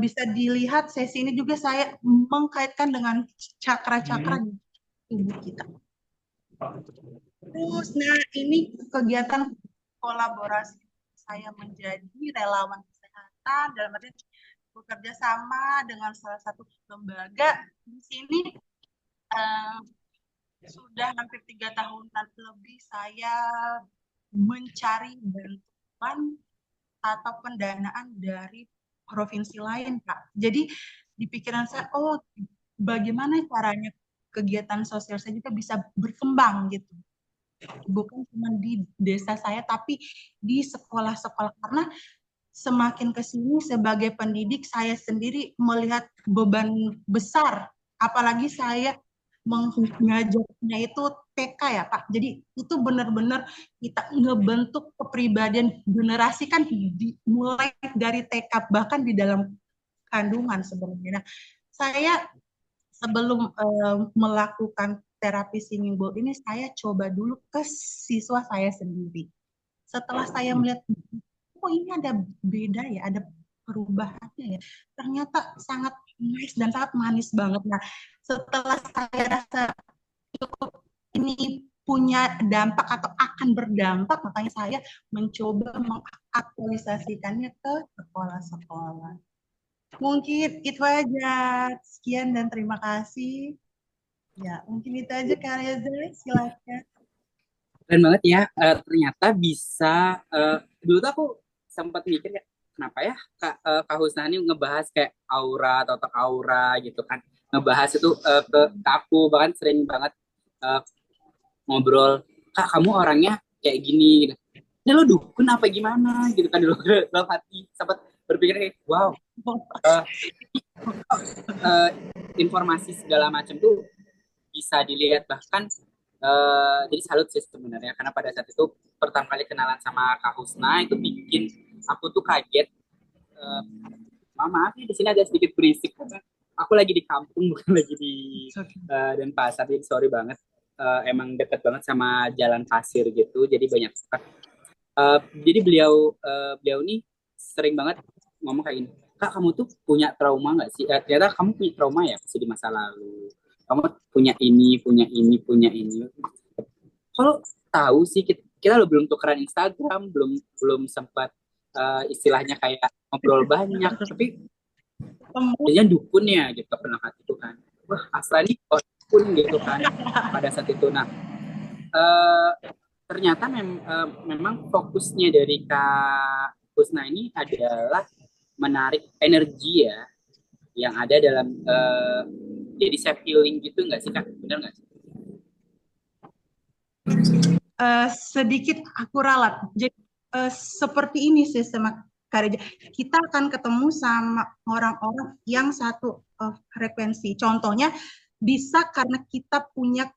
bisa dilihat sesi ini juga saya mengkaitkan dengan cakra-cakra di tubuh kita. Terus, nah ini kegiatan kolaborasi saya menjadi relawan kesehatan dalam arti bekerja sama dengan salah satu lembaga di sini sudah hampir 3 tahunan lebih saya mencari bantuan atau pendanaan dari provinsi lain, Kak. Jadi di pikiran saya, oh bagaimana caranya kegiatan sosial saya juga bisa berkembang gitu. Bukan cuma di desa saya, tapi di sekolah-sekolah. Karena semakin ke sini sebagai pendidik, saya sendiri melihat beban besar. Apalagi saya mengajarnya itu TK ya Pak. Jadi itu benar-benar kita ngebentuk kepribadian generasi kan mulai dari TK bahkan di dalam kandungan sebenarnya. Nah, saya sebelum melakukan terapi singing bowl ini saya coba dulu ke siswa saya sendiri. Setelah saya melihat oh ini ada beda ya, ada perubahannya ya. Ternyata sangat nice dan sangat manis banget. Nah, setelah saya rasa cukup ini punya dampak atau akan berdampak, makanya saya mencoba mengaktualisasikannya ke sekolah-sekolah. Mungkin itu aja. Sekian dan terima kasih. Ya, mungkin itu aja Kak Reza. Silakan. Keren banget ya. Ternyata bisa. Dulu tuh aku sempat mikir kayak, kenapa ya Kak Husna ini ngebahas kayak aura atau aura gitu kan. Ngebahas itu ke aku bahkan sering banget eh, ngobrol, Kak kamu orangnya kayak gini gitu. Ini lo dukun apa gimana gitu kan, dulu dalam hati sempat berpikir kayak wow, eh, eh, informasi segala macam tuh bisa dilihat. Bahkan jadi salut sih sebenarnya, karena pada saat itu pertama kali kenalan sama Kak Husna itu bikin aku tuh kaget. eh, Maaf ya di sini ada sedikit berisik karena aku lagi di kampung bukan lagi di Denpasar, jadi sorry banget. Emang deket banget sama jalan pasir gitu, jadi banyak. Jadi beliau nih sering banget ngomong kayak gini, Kak kamu tuh punya trauma nggak sih? Ternyata kamu punya trauma ya pasti di masa lalu. Kamu punya ini, punya ini, punya ini. Kalau tahu sih kita lo belum tukeran Instagram, belum belum sempat istilahnya kayak ngobrol banyak, tapi jadinya dukun ya gitu pernah itu kan. Wah asal nih kok dukun gitu kan pada saat itu. Nah eh, ternyata memang fokusnya dari Kak Husna ini adalah menarik energi ya yang ada dalam jadi self healing gitu nggak sih Kak? Benar nggak sih? Sedikit aku ralat. Jadi seperti ini sistem karya. Kita akan ketemu sama orang-orang yang satu frekuensi. Contohnya bisa karena kita punya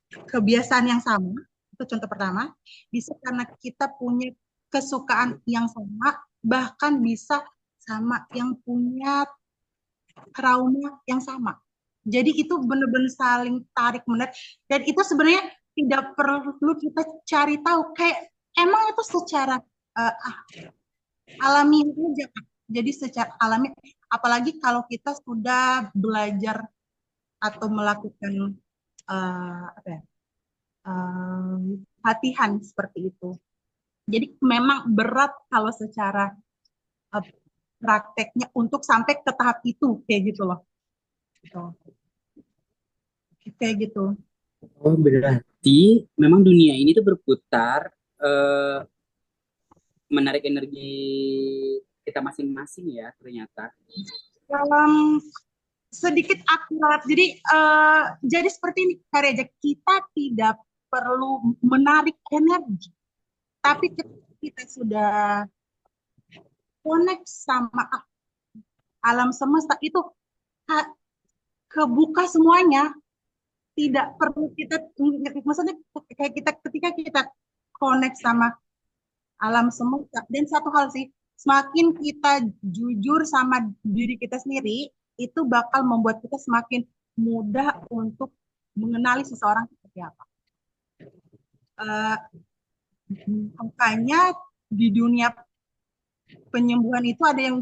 kebiasaan yang sama. Itu contoh pertama. Bisa karena kita punya kesukaan yang sama, bahkan bisa sama yang punya trauma yang sama. Jadi itu benar-benar saling tarik menarik, dan itu sebenarnya tidak perlu kita cari tahu, kayak emang itu secara uh, alami aja. Jadi secara alami, apalagi kalau kita sudah belajar atau melakukan apa ya, latihan seperti itu. Jadi memang berat kalau secara uh, prakteknya untuk sampai ke tahap itu kayak gitu loh. Gitu. Kayak gitu. Oh berarti memang dunia ini tuh berputar, eh, menarik energi kita masing-masing ya ternyata. Dalam sedikit akurat. Jadi seperti ini karya, kita tidak perlu menarik energi, tapi ketika kita sudah connect sama alam semesta itu kebuka semuanya, tidak perlu kita, maksudnya kayak kita ketika kita connect sama alam semesta. Dan satu hal sih, semakin kita jujur sama diri kita sendiri, itu bakal membuat kita semakin mudah untuk mengenali seseorang seperti apa. Uh, Makanya di dunia penyembuhan itu ada yang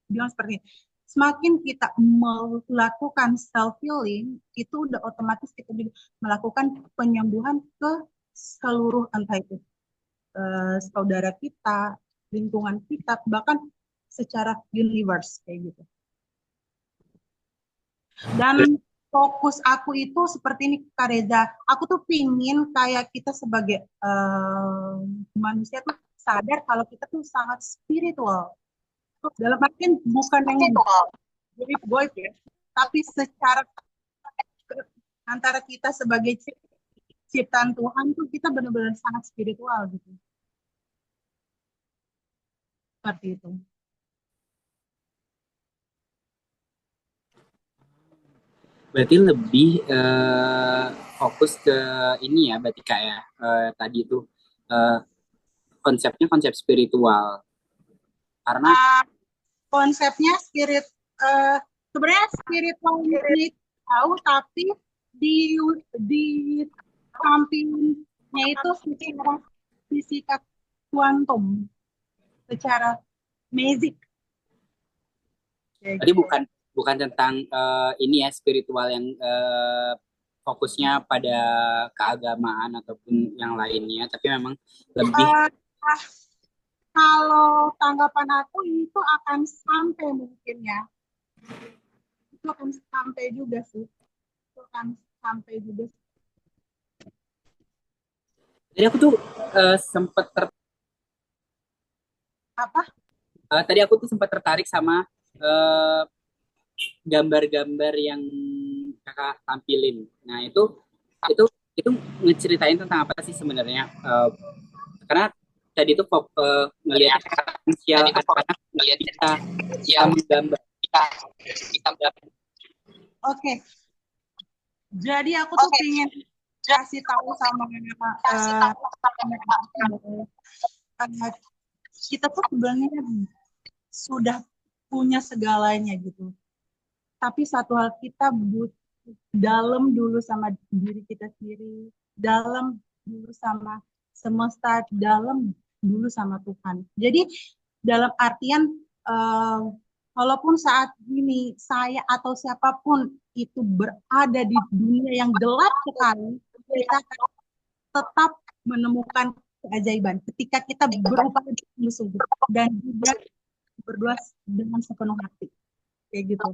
bilang seperti ini. Semakin kita melakukan self healing, itu udah otomatis kita juga melakukan penyembuhan ke seluruh, entah itu saudara kita, lingkungan kita, bahkan secara universe kayak gitu. Dan fokus aku itu seperti ini Kak Reza, aku tuh pingin kayak kita sebagai manusia tuh sadar kalau kita tuh sangat spiritual. Dalam artian bukan yang boy ya, tapi secara antara kita sebagai ciptaan Tuhan tuh kita benar-benar sangat spiritual gitu. Seperti itu. Berarti lebih fokus ke ini ya, berarti kayak tadi itu eh, konsepnya konsep spiritual. Karena Konsepnya uh, sebenarnya spiritual ini tahu, tapi di di sampingnya itu secara fisika kuantum, secara magic kayak tadi gitu. bukan bukan tentang ini ya spiritual yang fokusnya pada keagamaan ataupun yang lainnya, tapi memang lebih. Uh, Kalau tanggapan aku itu akan sampai mungkin ya, itu akan sampai juga sih, itu akan sampai juga. Jadi aku tuh sempet Apa? tadi aku tuh sempat tertarik sama eh, gambar-gambar yang kakak tampilin. Nah itu itu ngeceritain tentang apa sih sebenarnya? Karena tadi tuh ngelihat potensial anak-anak bisa bisa menggambar. Oke, jadi aku tuh pengen kasih tahu sama kita tuh sebenarnya sudah punya segalanya gitu. Tapi satu hal kita butuh dalam dulu sama diri kita sendiri, dalam dulu sama semesta, dalam dulu sama Tuhan. Jadi dalam artian walaupun saat ini saya atau siapapun itu berada di dunia yang gelap sekali, kita tetap menemukan keajaiban ketika kita berupaya bersungguh dan juga berdoa dengan sepenuh hati kayak gitu.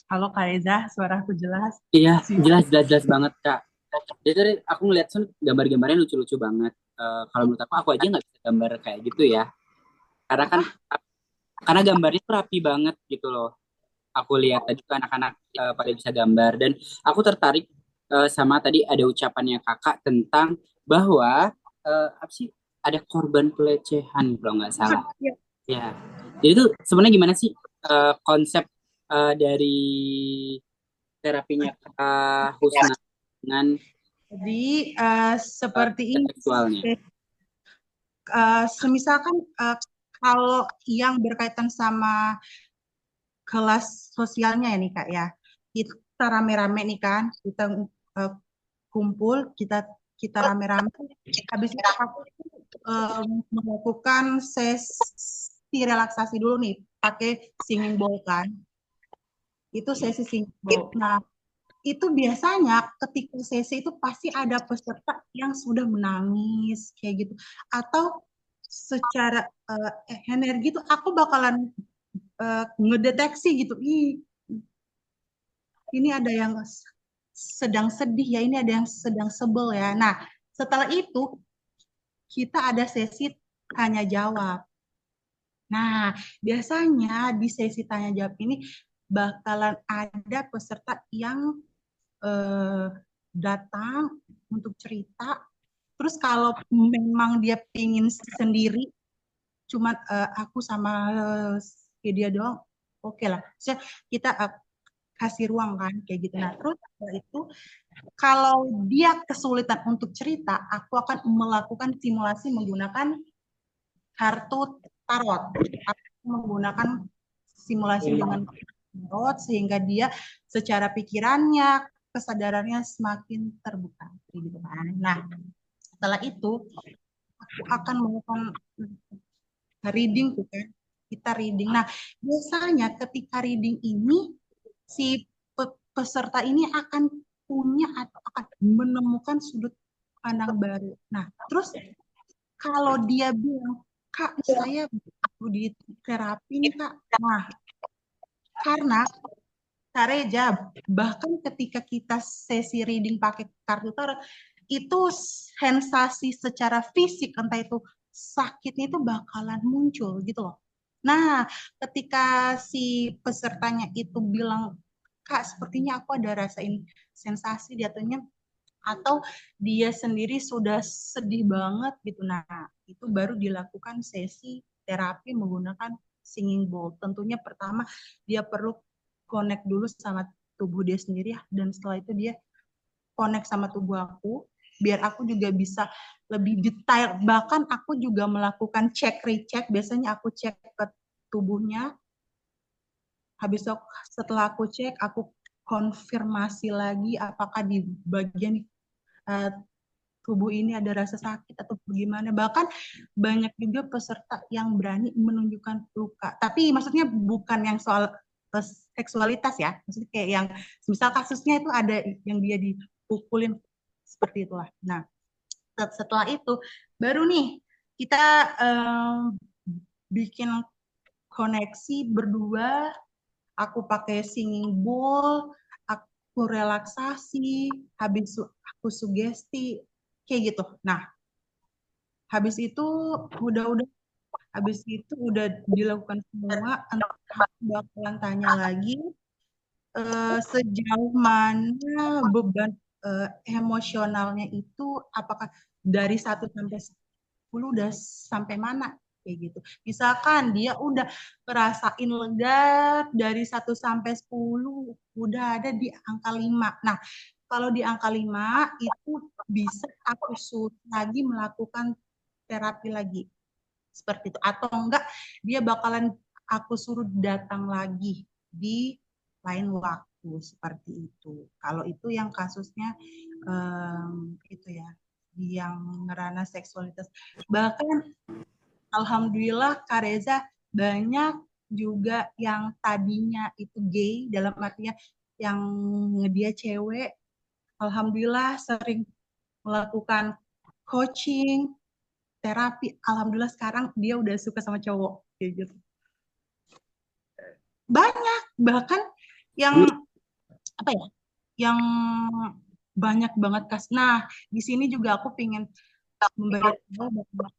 Halo Kak Reza, suaraku jelas? Iya, jelas banget Kak. Jadi aku ngeliat tuh gambar-gambarnya lucu-lucu banget. Kalau menurut aku aja nggak bisa gambar kayak gitu ya. Karena kan karena gambarnya tuh rapi banget gitu loh. Aku lihat tadi tuh anak-anak pada bisa gambar dan aku tertarik sama tadi ada ucapannya kakak tentang bahwa apa sih ada korban pelecehan kalau nggak salah. Ya. Ya. Jadi itu sebenarnya gimana sih konsep dari terapinya Kak Husna dengan Jadi seperti ini, seksualnya? semisalkan kalau yang berkaitan sama kelas sosialnya ya nih Kak ya, kita rame-rame nih kan, kita kumpul, kita kita rame-rame, habis itu aku melakukan sesi relaksasi dulu nih, pakai singing bowl kan, itu sesi singing bowl. Nah, itu biasanya ketika sesi itu pasti ada peserta yang sudah menangis kayak gitu atau secara energi itu aku bakalan ngedeteksi gitu ini ada yang sedang sedih ya ini ada yang sedang sebel ya. Nah setelah itu kita ada sesi tanya jawab. Nah biasanya di sesi tanya jawab ini bakalan ada peserta yang eh, datang untuk cerita. Terus kalau memang dia pingin sendiri, cuman aku sama dia doang, oke lah. Kita kasih ruang kan, kayak gitu. Nah, terus setelah itu, kalau dia kesulitan untuk cerita, aku akan melakukan simulasi menggunakan kartu tarot. Aku menggunakan simulasi dengan tarot sehingga dia secara pikirannya, kesadarannya semakin terbuka, gitu kan. Nah, setelah itu aku akan melakukan reading tuh kan. Kita reading. Nah, biasanya ketika reading ini si peserta ini akan punya atau akan menemukan sudut pandang baru. Nah, terus kalau dia bilang, Kak, saya butuh di terapi nih, Kak. Nah, karena Kak Reja, bahkan ketika kita sesi reading pakai kartu tarot, itu sensasi secara fisik, entah itu sakitnya itu bakalan muncul gitu loh. Nah, ketika si pesertanya itu bilang, Kak, sepertinya aku ada rasain sensasi di jatuhnya, atau dia sendiri sudah sedih banget gitu. Nah, itu baru dilakukan sesi terapi menggunakan singing bowl. Tentunya pertama dia perlu connect dulu sama tubuh dia sendiri ya, dan setelah itu dia connect sama tubuh aku biar aku juga bisa lebih detail. Bahkan aku juga melakukan cek recheck, biasanya aku cek ke tubuhnya, habis itu setelah aku cek aku konfirmasi lagi apakah di bagian uh, tubuh ini ada rasa sakit atau bagaimana. Bahkan banyak juga peserta yang berani menunjukkan luka. Tapi maksudnya bukan yang soal seksualitas ya. Maksudnya kayak yang misal kasusnya itu ada yang dia dipukulin seperti itulah. Nah, setelah itu baru nih kita bikin koneksi berdua. Aku pakai singing bowl, aku aku relaksasi, habis aku sugesti, kayak gitu. Nah, habis itu habis itu udah dilakukan semua, aku bakalan tanya lagi sejauh mana beban emosionalnya itu, apakah dari 1 sampai 10 udah sampai mana kayak gitu. Misalkan dia udah ngerasain lega dari 1 sampai 10 udah ada di angka 5. Nah, kalau di angka 5 itu bisa aku suruh lagi melakukan terapi lagi. Seperti itu. Atau enggak dia bakalan aku suruh datang lagi di lain waktu seperti itu. Kalau itu yang kasusnya itu ya, yang ngerana seksualitas. Bahkan alhamdulillah Kak Reza banyak juga yang tadinya itu gay, dalam artinya yang dia cewek, alhamdulillah sering melakukan coaching, terapi, alhamdulillah sekarang dia udah suka sama cowok kayak gitu. Banyak, bahkan yang apa ya, yang banyak banget Nah, di sini juga aku pengen memberitahu bahwa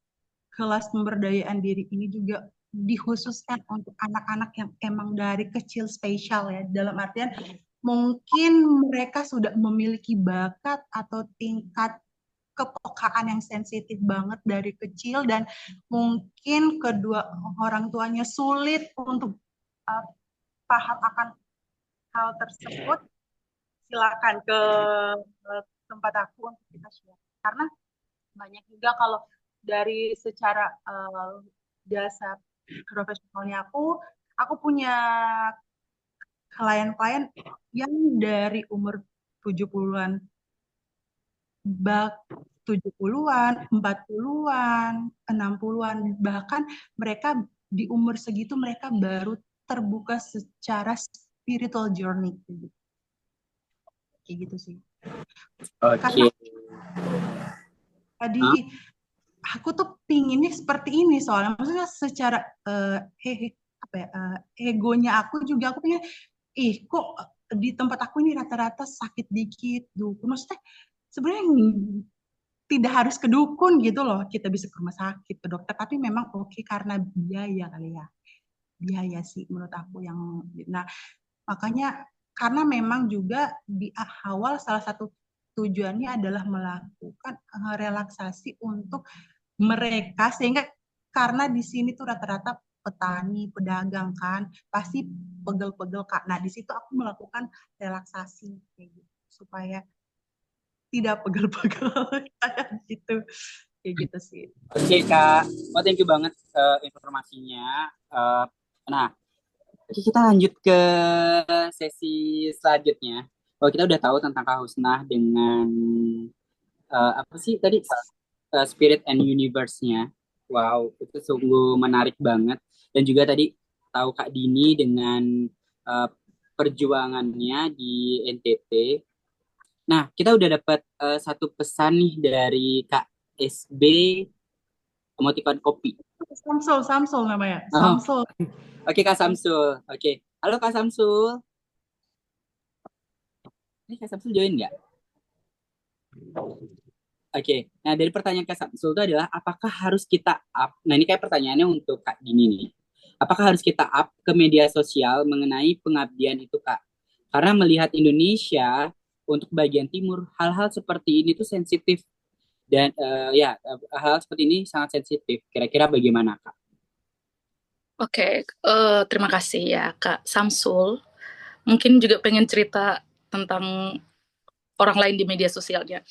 kelas pemberdayaan diri ini juga dikhususkan untuk anak-anak yang emang dari kecil spesial ya, dalam artian mungkin mereka sudah memiliki bakat atau tingkat kepekaan yang sensitif banget dari kecil, dan mungkin kedua orang tuanya sulit untuk paham akan hal tersebut. Silakan ke tempat aku untuk kita share, karena banyak juga kalau dari secara jasa profesionalnya aku punya klien-klien yang dari umur 70-an, 70-an, 40-an, 60-an, bahkan mereka di umur segitu mereka baru terbuka secara spiritual journey kayak gitu sih. Oke. Tadi aku tuh pinginnya seperti ini, soalnya maksudnya secara egonya aku juga, aku pengen kok di tempat aku ini rata-rata sakit dikit dukun, maksudnya sebenarnya tidak harus ke dukun gitu loh, kita bisa ke rumah sakit, ke dokter, tapi memang karena biaya kali ya, biaya sih menurut aku yang. Nah, makanya karena memang juga di awal salah satu tujuannya adalah melakukan relaksasi untuk mereka, sehingga karena di sini tuh rata-rata petani, pedagang kan, pasti pegel-pegel Kak. Nah, di situ aku melakukan relaksasi kayak gitu supaya tidak pegel-pegel kayak gitu. Kayak gitu sih. Oke Kak, thank you banget informasinya. Nah, oke, kita lanjut ke sesi selanjutnya. Kalau kita udah tahu tentang Kak Husnah dengan apa sih tadi Spirit and Universe-nya. Wow, itu sungguh menarik banget. Dan juga tadi tahu Kak Dini dengan perjuangannya di NTT. Nah, kita udah dapat satu pesan nih dari Kak SB Emoticon Kopi. Samsul namanya. Oh. Samsul. Oke Kak Samsul. Oke. Halo Kak Samsul. Ini Kak Samsul join nggak? Oke. Nah, dari pertanyaan Kak Samsul itu adalah apakah harus kita up? Nah, ini kayak pertanyaannya untuk Kak Dini nih. Apakah harus kita up ke media sosial mengenai pengabdian itu, Kak? Karena melihat Indonesia untuk bagian timur, hal-hal seperti ini tuh sensitif. Dan hal seperti ini sangat sensitif. Kira-kira bagaimana, Kak? Oke, terima kasih ya Kak Samsul. Mungkin juga pengen cerita tentang orang lain di media sosialnya.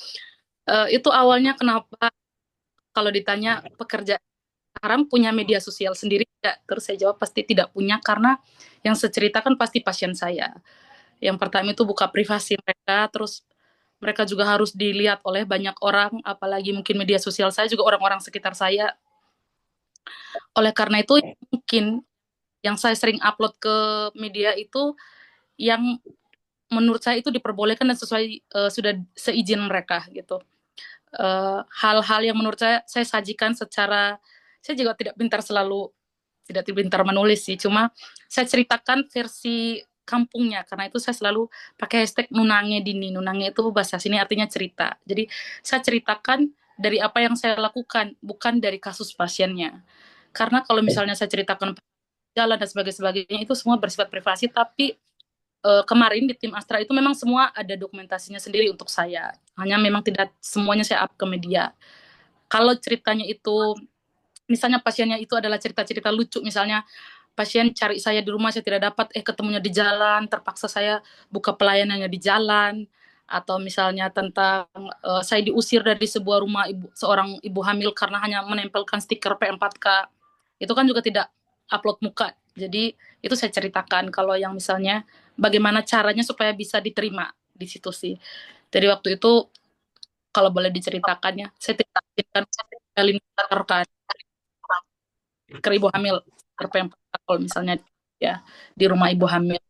Itu awalnya kenapa kalau ditanya pekerja sekarang punya media sosial sendiri tidak? Terus saya jawab pasti tidak punya, karena yang saya ceritakan pasti pasien saya. Yang pertama itu buka privasi mereka, terus mereka juga harus dilihat oleh banyak orang, apalagi mungkin media sosial saya juga orang-orang sekitar saya. Oleh karena itu mungkin yang saya sering upload ke media itu yang menurut saya itu diperbolehkan dan sesuai sudah seizin mereka gitu. Hal-hal yang menurut saya sajikan secara, saya juga tidak pintar menulis sih, cuma saya ceritakan versi kampungnya. Karena itu saya selalu pakai hashtag Nunange Dini. Nunange itu bahasa sini artinya cerita. Jadi saya ceritakan dari apa yang saya lakukan, bukan dari kasus pasiennya. Karena kalau misalnya saya ceritakan jalan dan sebagainya itu semua bersifat privasi, tapi kemarin di tim Astra itu memang semua ada dokumentasinya sendiri untuk saya. Hanya memang tidak semuanya saya up ke media. Kalau ceritanya itu, misalnya pasiennya itu adalah cerita-cerita lucu, misalnya pasien cari saya di rumah, saya tidak dapat, ketemunya di jalan, terpaksa saya buka pelayanannya di jalan, atau misalnya tentang saya diusir dari sebuah rumah seorang ibu hamil karena hanya menempelkan stiker P4K. Itu kan juga tidak upload muka. Jadi itu saya ceritakan kalau yang misalnya bagaimana caranya supaya bisa diterima di situ sih. Jadi waktu itu kalau boleh diceritakannya, saya tidak kali ke ibu hamil kalau misalnya ya di rumah ibu hamil.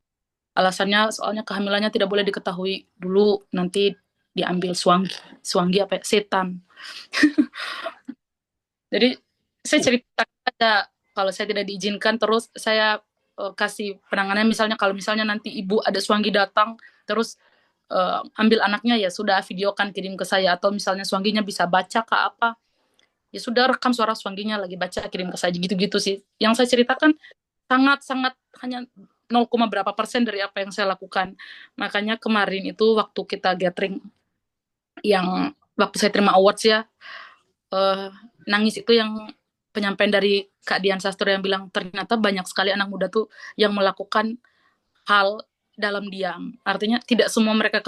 Alasannya soalnya kehamilannya tidak boleh diketahui dulu, nanti diambil suanggi apa ya, setan. Jadi saya cerita aja kalau saya tidak diizinkan, terus saya kasih penanganan, misalnya kalau misalnya nanti ibu ada suanggi datang terus ambil anaknya, ya sudah videokan kirim ke saya, atau misalnya suangginya bisa baca ke apa, ya sudah rekam suara suangginya lagi baca kirim ke saya, gitu-gitu sih. Yang saya ceritakan sangat-sangat hanya 0, berapa persen dari apa yang saya lakukan. Makanya kemarin itu waktu kita gathering, yang waktu saya terima awards ya, nangis itu yang penyampaian dari Kak Dian Sastro yang bilang ternyata banyak sekali anak muda tuh yang melakukan hal dalam diam. Artinya tidak semua mereka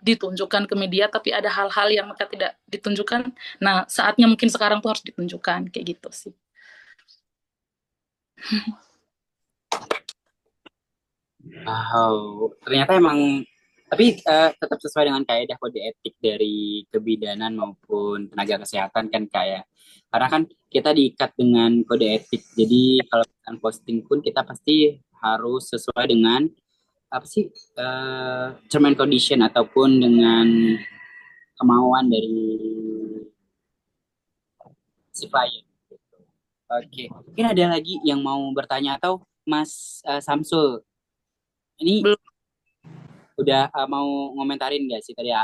ditunjukkan ke media, tapi ada hal-hal yang mereka tidak ditunjukkan. Nah, saatnya mungkin sekarang tuh harus ditunjukkan, kayak gitu sih. Wow, ternyata emang, tapi tetap sesuai dengan kaidah kode etik dari kebidanan maupun tenaga kesehatan kan Kak ya. Karena kan kita diikat dengan kode etik. Jadi kalau kita posting pun kita pasti harus sesuai dengan apa sih, term and condition ataupun dengan kemauan dari si klien. Oke, mungkin ada lagi yang mau bertanya atau Mas Samsul ini Belum. udah mau ngomentarin nggak sih tadi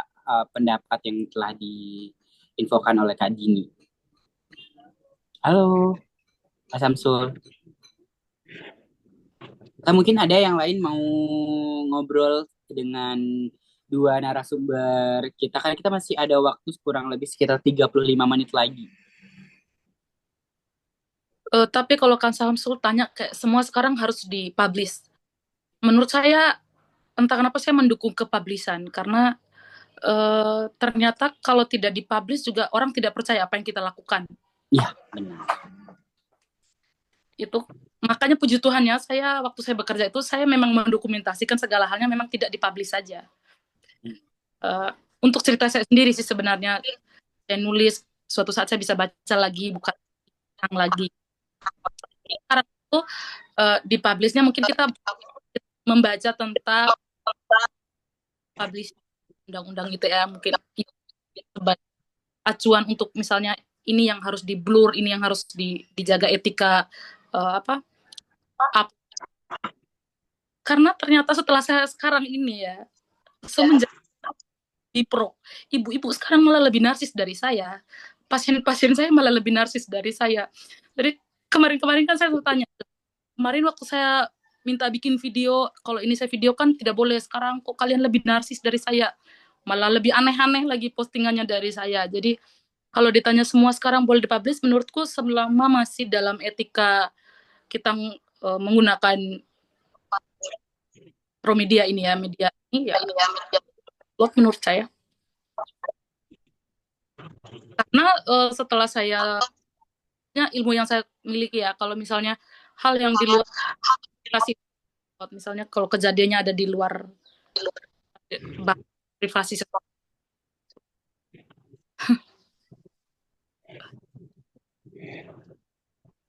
pendapat yang telah diinfokan oleh Kak Dini? Halo, Pak Samsul. Atau mungkin ada yang lain mau ngobrol dengan dua narasumber kita, kan kita masih ada waktu kurang lebih sekitar 35 menit lagi. Tapi kalau Kang Samsul tanya kayak semua sekarang harus dipublish. Menurut saya entah kenapa saya mendukung kepublishan, karena ternyata kalau tidak dipublish juga orang tidak percaya apa yang kita lakukan. Iya, benar. Itu makanya puji Tuhan ya, saya waktu saya bekerja itu saya memang mendokumentasikan segala halnya, memang tidak dipublish saja. Untuk cerita saya sendiri sih sebenarnya, saya nulis suatu saat saya bisa baca lagi, bukan lagi. Karena itu dipublishnya mungkin kita membaca tentang publish undang-undang ITE, mungkin acuan untuk misalnya ini yang harus di blur, ini yang harus dijaga etika apa. Karena ternyata setelah saya sekarang ini ya, semenjak di pro, ibu-ibu sekarang malah lebih narsis dari saya, pasien-pasien saya malah lebih narsis dari saya. Jadi kemarin-kemarin kan saya tanya, kemarin waktu saya minta bikin video, kalau ini saya video kan tidak boleh, sekarang kok kalian lebih narsis dari saya, malah lebih aneh-aneh lagi postingannya dari saya. Jadi kalau ditanya semua sekarang boleh dipublish, menurutku selama masih dalam etika kita menggunakan promedia ini ya, media ini ya, menurut saya. Karena setelah saya ilmu yang saya miliki ya, kalau misalnya hal yang di luar misalnya kalau kejadiannya ada di luar privasi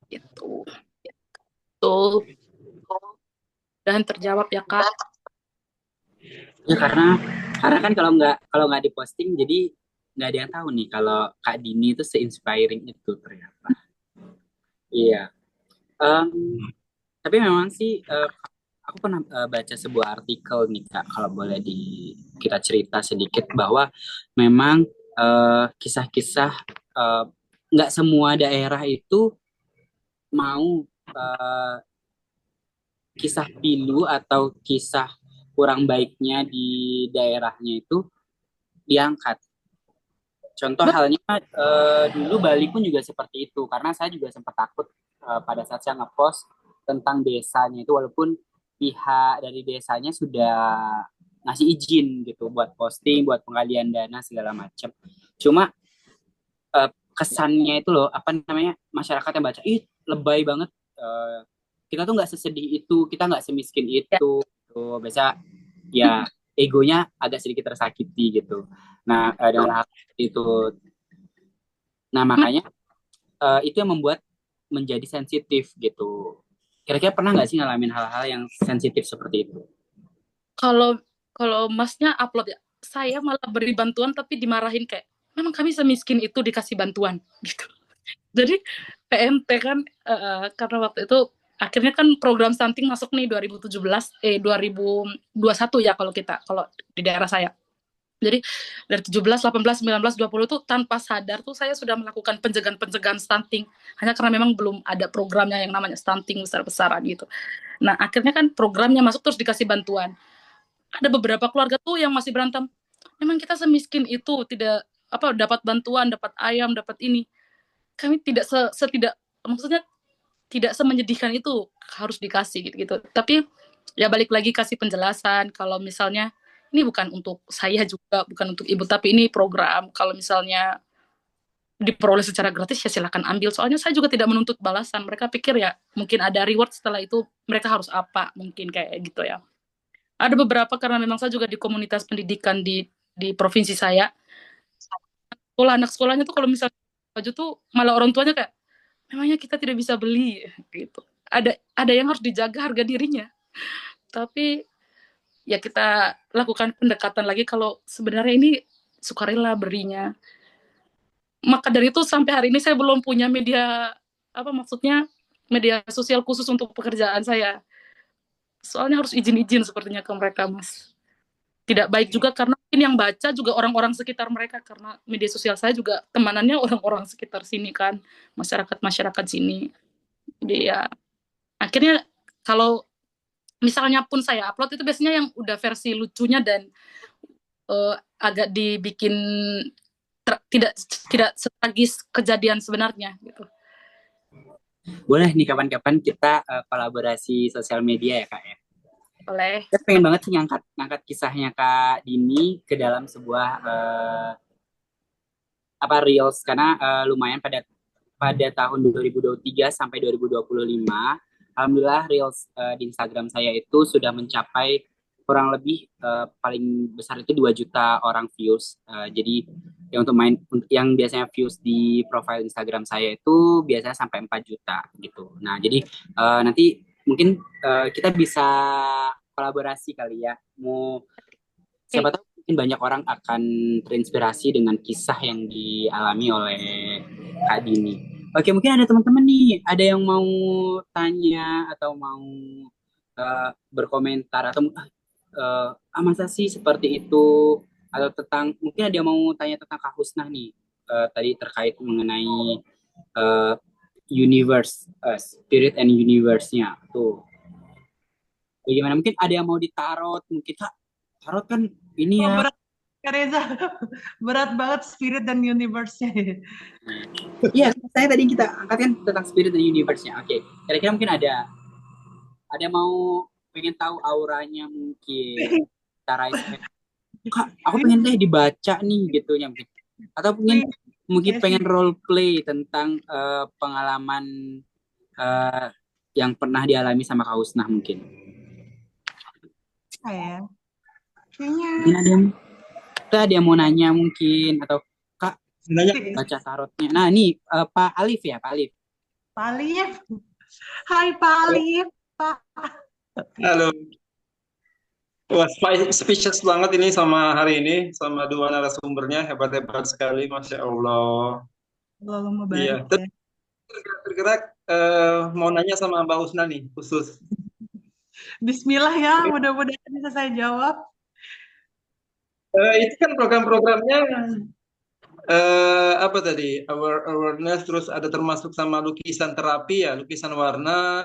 itu dan terjawab ya Kak. Ya karena kan kalau nggak diposting jadi nggak ada yang tahu nih kalau Kak Dini itu se-inspiring itu ternyata. Iya. Tapi memang sih aku pernah baca sebuah artikel nih Kak, kalau boleh kita cerita sedikit bahwa memang kisah-kisah eh, nggak semua daerah itu mau eh, kisah pilu atau kisah kurang baiknya di daerahnya itu diangkat. Contoh halnya dulu Bali pun juga seperti itu, karena saya juga sempat takut pada saat saya ngepost tentang desanya itu, walaupun pihak dari desanya sudah ngasih izin gitu buat posting, buat pengalian dana segala macam. Cuma kesannya itu loh, apa namanya, masyarakat yang baca, ih lebay banget, kita tuh nggak sesedih itu, kita nggak semiskin Ya. itu, tuh biasa ya egonya agak sedikit tersakiti gitu. Nah, dengan hal itu, nah makanya itu yang membuat menjadi sensitif gitu. Kira-kira pernah nggak sih ngalamin hal-hal yang sensitif seperti itu? Kalau kalau masnya upload ya, saya malah beri bantuan tapi dimarahin kayak, memang kami semiskin itu dikasih bantuan gitu. Jadi PMT kan karena waktu itu akhirnya kan program stunting masuk nih 2021 ya kalau di daerah saya. Jadi dari 17, 18, 19, 20 tuh tanpa sadar tuh saya sudah melakukan pencegahan-pencegahan stunting. Hanya karena memang belum ada programnya yang namanya stunting besar-besaran gitu. Nah, akhirnya kan programnya masuk terus dikasih bantuan. Ada beberapa keluarga tuh yang masih berantem. Memang kita semiskin itu tidak dapat bantuan, dapat ayam, dapat ini. Kami tidak setidak maksudnya tidak semenyedihkan itu harus dikasih gitu. Tapi ya balik lagi kasih penjelasan kalau misalnya ini bukan untuk saya juga, bukan untuk ibu, tapi ini program. Kalau misalnya diperoleh secara gratis ya silakan ambil. Soalnya saya juga tidak menuntut balasan. Mereka pikir ya mungkin ada reward setelah itu mereka harus apa mungkin kayak gitu ya. Ada beberapa karena memang saya juga di komunitas pendidikan di provinsi saya. Anak sekolahnya tuh kalau misalnya baju tuh malah orang tuanya kayak memangnya kita tidak bisa beli gitu. Ada yang harus dijaga harga dirinya. Tapi ya kita lakukan pendekatan lagi kalau sebenarnya ini sukarela berinya. Maka dari itu sampai hari ini saya belum punya maksudnya media sosial khusus untuk pekerjaan saya. Soalnya harus izin-izin sepertinya ke mereka, Mas. Tidak baik juga karena mungkin yang baca juga orang-orang sekitar mereka karena media sosial saya juga temanannya orang-orang sekitar sini kan, masyarakat-masyarakat sini. Jadi ya akhirnya kalau misalnya pun saya upload itu biasanya yang udah versi lucunya dan agak dibikin tidak tidak setragis kejadian sebenarnya gitu. Boleh nih kapan-kapan kita kolaborasi sosial media ya Kak ya. Boleh. Saya pengen banget sih ngangkat kisahnya Kak Dini ke dalam sebuah reels, karena lumayan pada tahun 2023 sampai 2025, alhamdulillah reels di Instagram saya itu sudah mencapai kurang lebih paling besar itu 2 juta orang views. Jadi yang yang biasanya views di profile Instagram saya itu biasanya sampai 4 juta gitu. Nah, jadi nanti mungkin kita bisa kolaborasi kali ya. Siapa tahu mungkin banyak orang akan terinspirasi dengan kisah yang dialami oleh Kak Dini. Oke, mungkin ada teman-teman nih, ada yang mau tanya atau mau berkomentar atau masa sih seperti itu, atau mungkin ada yang mau tanya tentang Kak Husnah nih, tadi terkait mengenai uh, spirit and universe-nya tuh. Bagaimana, mungkin ada yang mau ditarot, mungkin Kak, tarot kan ini ya. Berat, Kak Reza. Berat banget spirit dan universe-nya. Iya, saya tadi kita angkatkan tentang spirit dan universe-nya. Oke, kira-kira mungkin ada mau pengen tahu auranya mungkin. Cara Kak, aku pengen deh dibaca nih gitu ya mungkin. Atau mungkin pengen role play tentang pengalaman yang pernah dialami sama Kak Husnah mungkin. Saya kayaknya ada yang mau nanya mungkin, atau Kak baca tarotnya. Nah, ini Pak Alif ya, Pak Alif. Pak Alif. Hai Pak Alif. Pak. Halo. Wah, speechless banget ini sama hari ini, sama dua narasumbernya, hebat-hebat sekali, Masya Allah. Allahumma barik Iya. ya. Kira-kira mau nanya sama Mbak Husna nih, khusus. Bismillah ya, mudah-mudahan bisa saya jawab. Itu kan program-programnya apa tadi? Awareness, terus ada termasuk sama lukisan terapi ya, lukisan warna,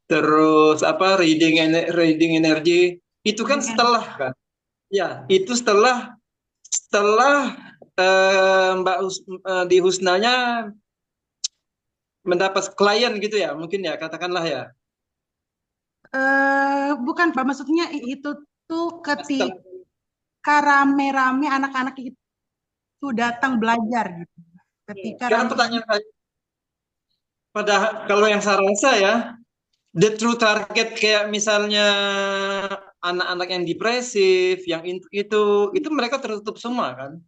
terus apa? Reading energy. Itu kan setelah kan? Ya, itu setelah setelah di Husnanya mendapat klien gitu ya, mungkin ya, katakanlah ya. Bukan Pak, maksudnya itu tuh Setelah, ketika rame-rame anak-anak itu datang belajar gitu. Ketika sekarang rame-rame. pertanyaan saya, kalau yang saya rasa ya, the true target kayak misalnya anak-anak yang depresif, yang itu mereka tertutup semua kan?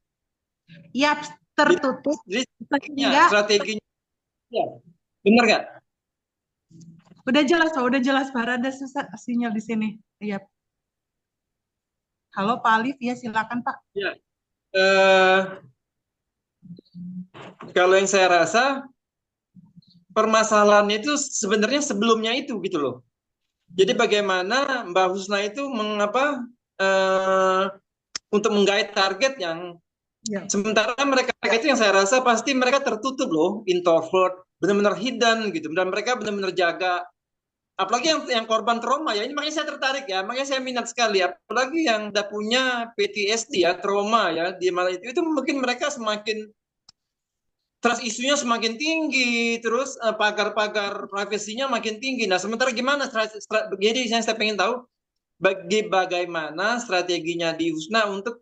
Ya, tertutup. Jadi Sehingga strateginya, ya, benar nggak? udah jelas Pak, udah jelas Pak. Ada susah sinyal di sini. Iya. Halo Pak Alif, ya silakan Pak. Ya, eh, kalau yang saya rasa permasalahannya itu sebenarnya sebelumnya itu gitu loh. Jadi bagaimana Mbak Husna itu mengapa untuk menggait target yang sementara mereka itu yang saya rasa pasti mereka tertutup loh, introvert, benar-benar hidden gitu, dan mereka benar-benar jaga. Apalagi yang korban trauma ya, ini makanya saya tertarik ya, makanya saya minat sekali. Apalagi yang udah punya PTSD ya, trauma ya, di malah itu mungkin mereka semakin trust isunya semakin tinggi, terus pagar-pagar privasinya makin tinggi. Nah, sementara gimana jadi saya pengen tahu bagaimana strateginya di Husna untuk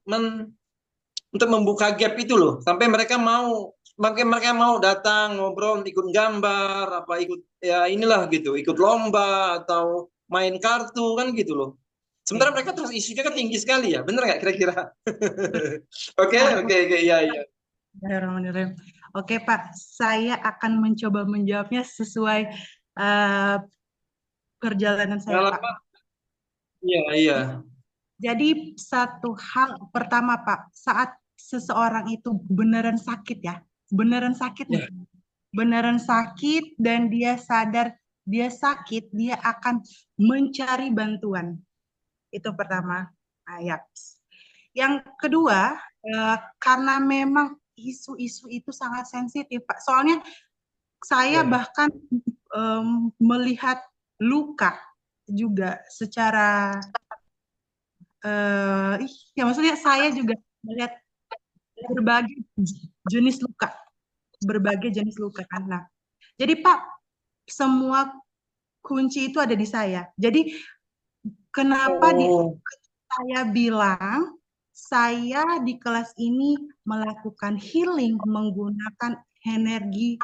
membuka gap itu loh, sampai mereka mau datang ngobrol, ikut gambar, apa ikut ya inilah gitu, ikut lomba atau main kartu kan gitu loh. Sementara mereka terus isunya kan tinggi sekali ya, bener nggak kira-kira? Oke, iya. Oke Pak, saya akan mencoba menjawabnya sesuai perjalanan saya Pak. Iya. Jadi satu hal pertama Pak, saat seseorang itu beneran sakit ya, beneran sakit nih, beneran sakit dan dia sadar dia sakit, dia akan mencari bantuan. Itu pertama. Ayat. Yang kedua, karena memang isu-isu itu sangat sensitif, Pak. Soalnya saya bahkan melihat luka juga secara ya maksudnya saya juga melihat berbagai jenis luka kan. Nah, jadi Pak, semua kunci itu ada di saya. Jadi kenapa saya bilang saya di kelas ini melakukan healing menggunakan energi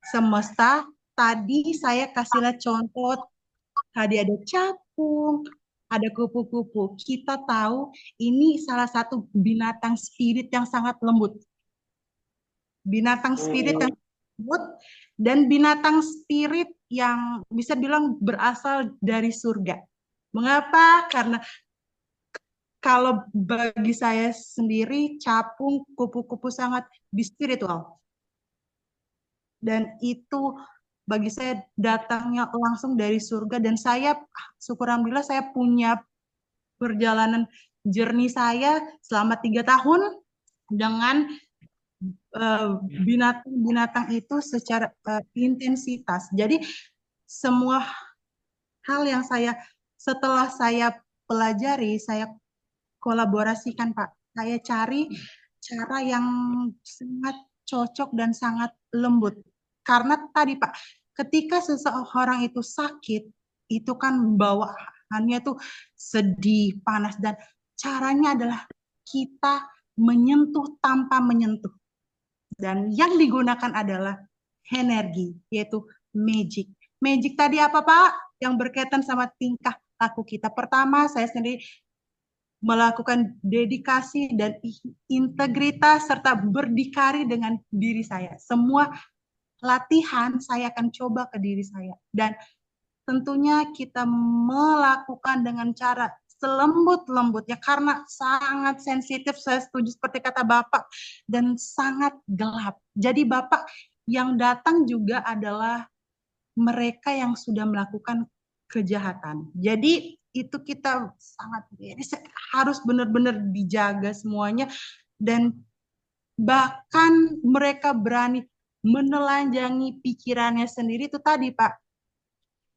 semesta. Tadi saya kasih contoh, tadi ada capung, ada kupu-kupu. Kita tahu ini salah satu binatang spirit yang sangat lembut. Binatang spirit yang lembut dan binatang spirit yang bisa bilang berasal dari surga. Mengapa? Karena kalau bagi saya sendiri, capung, kupu-kupu sangat spiritual. Dan itu bagi saya datangnya langsung dari surga. Dan saya, syukur alhamdulillah, saya punya perjalanan journey saya selama 3 tahun dengan binatang-binatang itu secara intensitas. Jadi semua hal yang setelah saya pelajari, saya kolaborasikan Pak. Saya cari cara yang sangat cocok dan sangat lembut. Karena tadi Pak, ketika seseorang itu sakit, itu kan bawaannya tuh sedih, panas, dan caranya adalah kita menyentuh tanpa menyentuh. Dan yang digunakan adalah energi, yaitu magic. Magic tadi apa Pak? Yang berkaitan sama tingkah laku kita. Pertama, saya sendiri melakukan dedikasi dan integritas serta berdikari dengan diri saya. Semua latihan saya akan coba ke diri saya. Dan tentunya kita melakukan dengan cara selembut-lembutnya karena sangat sensitif, saya setuju seperti kata Bapak, dan sangat gelap. Jadi Bapak yang datang juga adalah mereka yang sudah melakukan kejahatan. Jadi itu kita harus benar-benar dijaga semuanya, dan bahkan mereka berani menelanjangi pikirannya sendiri. Itu tadi Pak,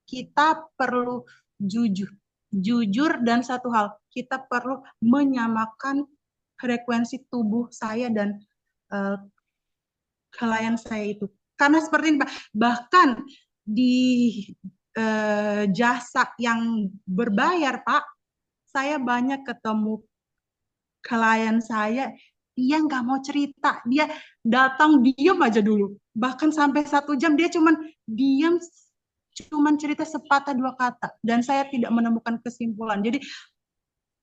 kita perlu jujur dan satu hal, kita perlu menyamakan frekuensi tubuh saya dan klien saya itu. Karena seperti ini Pak, bahkan di jasa yang berbayar Pak, saya banyak ketemu klien saya, dia nggak mau cerita, dia datang diem aja dulu, bahkan sampai 1 jam dia cuman diem, cuman cerita sepatah dua kata, dan saya tidak menemukan kesimpulan. Jadi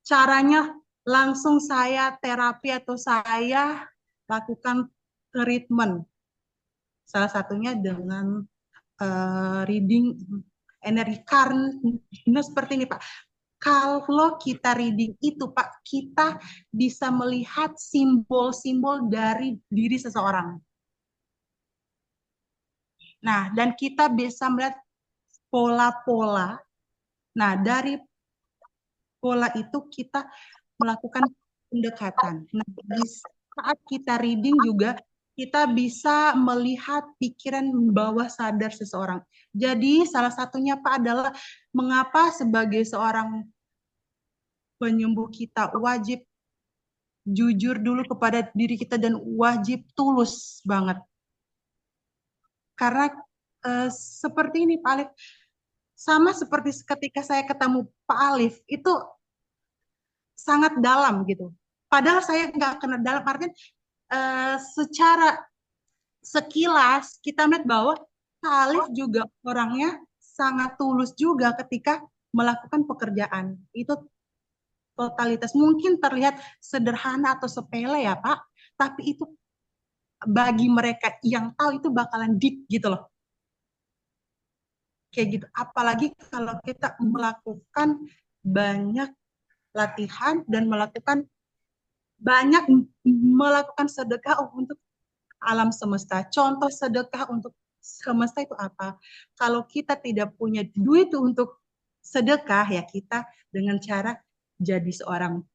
caranya langsung saya terapi atau saya lakukan treatment, salah satunya dengan reading energi. Karena seperti ini Pak, kalau kita reading itu Pak, kita bisa melihat simbol-simbol dari diri seseorang. Nah, dan kita bisa melihat pola-pola. Nah, dari pola itu kita melakukan pendekatan. Nah, di saat kita reading juga kita bisa melihat pikiran bawah sadar seseorang. Jadi salah satunya Pak adalah mengapa sebagai seorang penyembuh kita wajib jujur dulu kepada diri kita dan wajib tulus banget. Karena seperti ini Pak Alif, sama seperti ketika saya ketemu Pak Alif, itu sangat dalam gitu. Padahal saya nggak kenal dalam, artinya secara sekilas kita melihat bahwa Pak Alif juga orangnya sangat tulus juga ketika melakukan pekerjaan. Itu totalitas. Mungkin terlihat sederhana atau sepele ya Pak, tapi itu bagi mereka yang tahu itu bakalan deep gitu loh. Kayak gitu. Apalagi kalau kita melakukan banyak latihan dan melakukan sedekah untuk alam semesta. Contoh sedekah untuk semesta itu apa? Kalau kita tidak punya duit untuk sedekah, ya kita dengan cara jadi seorang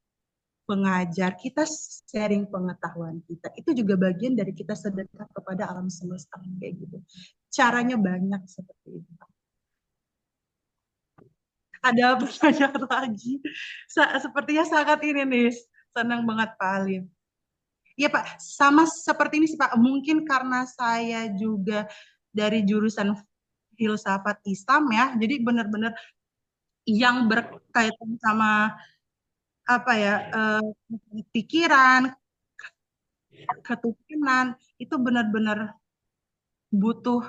pengajar, kita sharing pengetahuan kita. Itu juga bagian dari kita sedekah kepada alam semesta, kayak gitu. Caranya banyak seperti itu. Ada pertanyaan lagi? Sepertinya sangat ini nih, senang banget Pak Alim. Iya Pak, sama seperti ini sih Pak. Mungkin karena saya juga dari jurusan filsafat Islam ya, jadi benar-benar yang berkaitan sama apa ya, pikiran, ketuhanan itu benar-benar butuh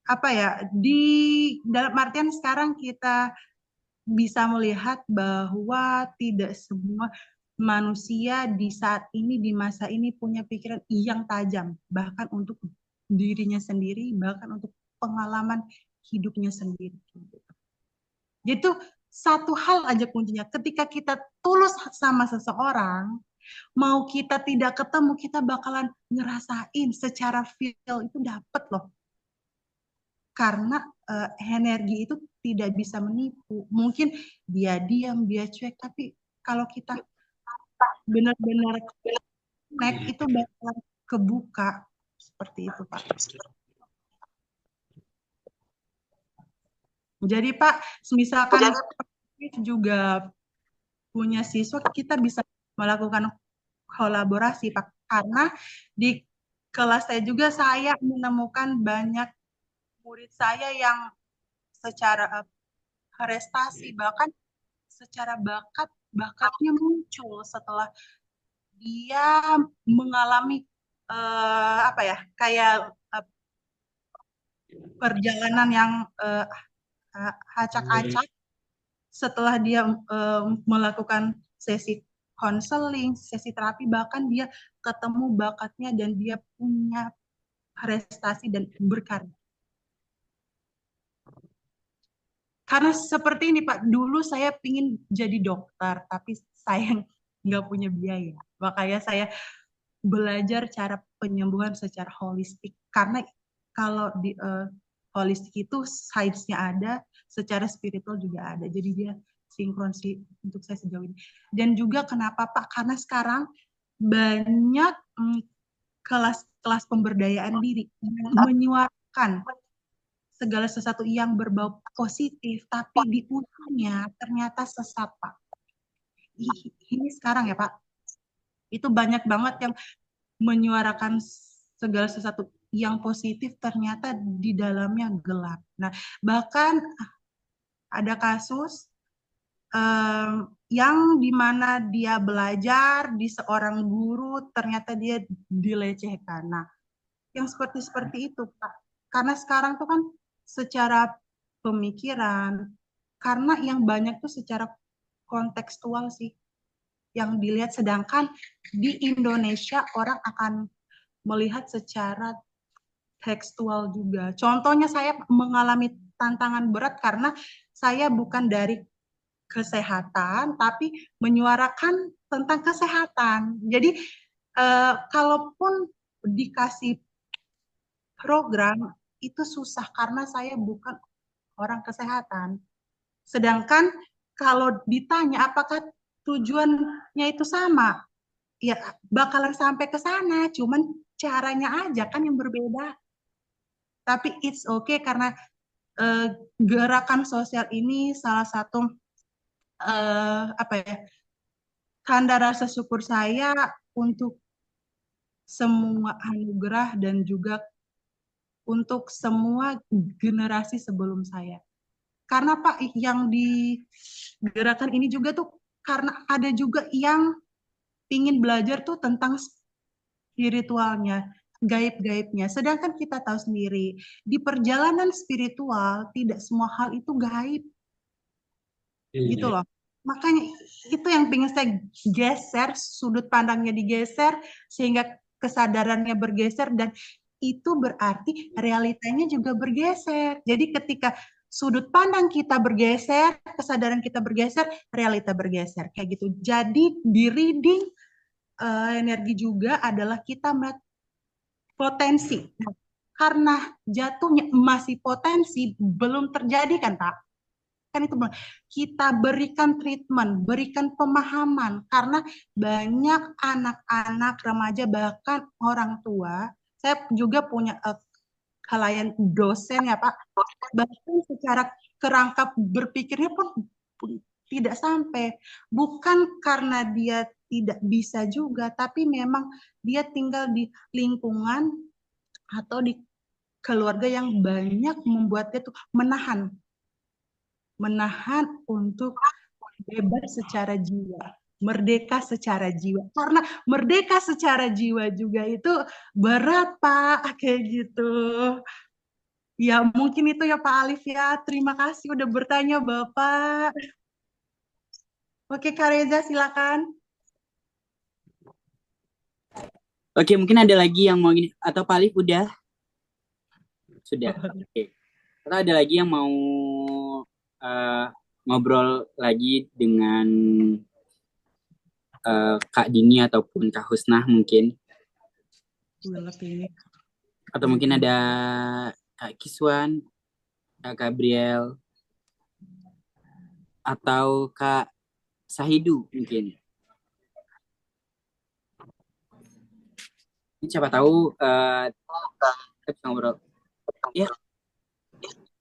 apa ya, di dalam artian sekarang kita bisa melihat bahwa tidak semua manusia di saat ini, di masa ini punya pikiran yang tajam, bahkan untuk dirinya sendiri, bahkan untuk pengalaman hidupnya sendiri. Jadi itu satu hal aja kuncinya, ketika kita tulus sama seseorang, mau kita tidak ketemu, kita bakalan ngerasain secara feel itu dapet loh. Karena energi itu tidak bisa menipu. Mungkin dia diam, dia cuek, tapi kalau kita benar-benar connect itu bakalan kebuka. Seperti itu Pak. Jadi Pak, misalkan juga punya siswa, kita bisa melakukan kolaborasi Pak. Karena di kelas saya juga saya menemukan banyak murid saya yang secara prestasi, bahkan secara bakatnya muncul setelah dia mengalami apa ya, kayak perjalanan yang acak-acak. Setelah dia melakukan sesi konseling, sesi terapi, bahkan dia ketemu bakatnya dan dia punya prestasi dan berkarya. Karena seperti ini Pak, dulu saya ingin jadi dokter, tapi saya nggak punya biaya. Makanya saya belajar cara penyembuhan secara holistik. Karena kalau di holistik itu sides-nya ada, secara spiritual juga ada. Jadi dia sinkron sih untuk saya sejauh ini. Dan juga kenapa Pak? Karena sekarang banyak kelas-kelas pemberdayaan diri yang menyuarakan segala sesuatu yang berbau positif, tapi di ujungnya ternyata sesat, Pak. Ini sekarang ya, Pak. Itu banyak banget yang menyuarakan segala sesuatu yang positif, ternyata di dalamnya gelap. Nah, bahkan ada kasus yang dimana dia belajar di seorang guru, ternyata dia dilecehkan. Nah, yang seperti itu, Pak. Karena sekarang tuh kan secara pemikiran, karena yang banyak tuh secara kontekstual sih yang dilihat, sedangkan di Indonesia orang akan melihat secara tekstual juga. Contohnya saya mengalami tantangan berat karena saya bukan dari kesehatan, tapi menyuarakan tentang kesehatan. Jadi kalaupun dikasih program itu susah karena saya bukan orang kesehatan. Sedangkan kalau ditanya apakah tujuannya itu sama, ya bakalan sampai ke sana, cuman caranya aja kan yang berbeda. Tapi it's okay karena gerakan sosial ini salah satu tanda rasa syukur saya untuk semua anugerah dan juga untuk semua generasi sebelum saya. Karena Pak, yang di gerakan ini juga tuh karena ada juga yang ingin belajar tuh tentang spiritualnya, gaib-gaibnya. Sedangkan kita tahu sendiri, di perjalanan spiritual tidak semua hal itu gaib. Gitu loh. Makanya itu yang pengen saya geser, sudut pandangnya digeser, sehingga kesadarannya bergeser, dan itu berarti realitanya juga bergeser. Jadi ketika sudut pandang kita bergeser, kesadaran kita bergeser, realita bergeser. Kayak gitu. Jadi di reading energi juga adalah kita melihat potensi. Nah, karena jatuhnya masih potensi, belum terjadi kan Pak? Kan itu kita berikan treatment, berikan pemahaman, karena banyak anak-anak remaja bahkan orang tua. Saya juga punya klien dosen ya Pak, bahkan secara kerangka berpikirnya pun tidak sampai, bukan karena dia tidak bisa juga, tapi memang dia tinggal di lingkungan atau di keluarga yang banyak membuat dia tuh menahan untuk bebas secara jiwa, merdeka secara jiwa. Karena merdeka secara jiwa juga itu berat Pak, kayak gitu. Ya mungkin itu ya Pak Alif ya. Terima kasih udah bertanya Bapak. Oke Kak Reza silakan. Oke, mungkin ada lagi yang mau gini, atau Pak Alif udah? Sudah. Oke. Atau ada lagi yang mau ngobrol lagi dengan Kak Dini ataupun Kak Husnah mungkin? Atau mungkin ada Kak Kiswan, Kak Gabriel, atau Kak Sahidu mungkin. Siapa tahu kita ngobrol. Ya,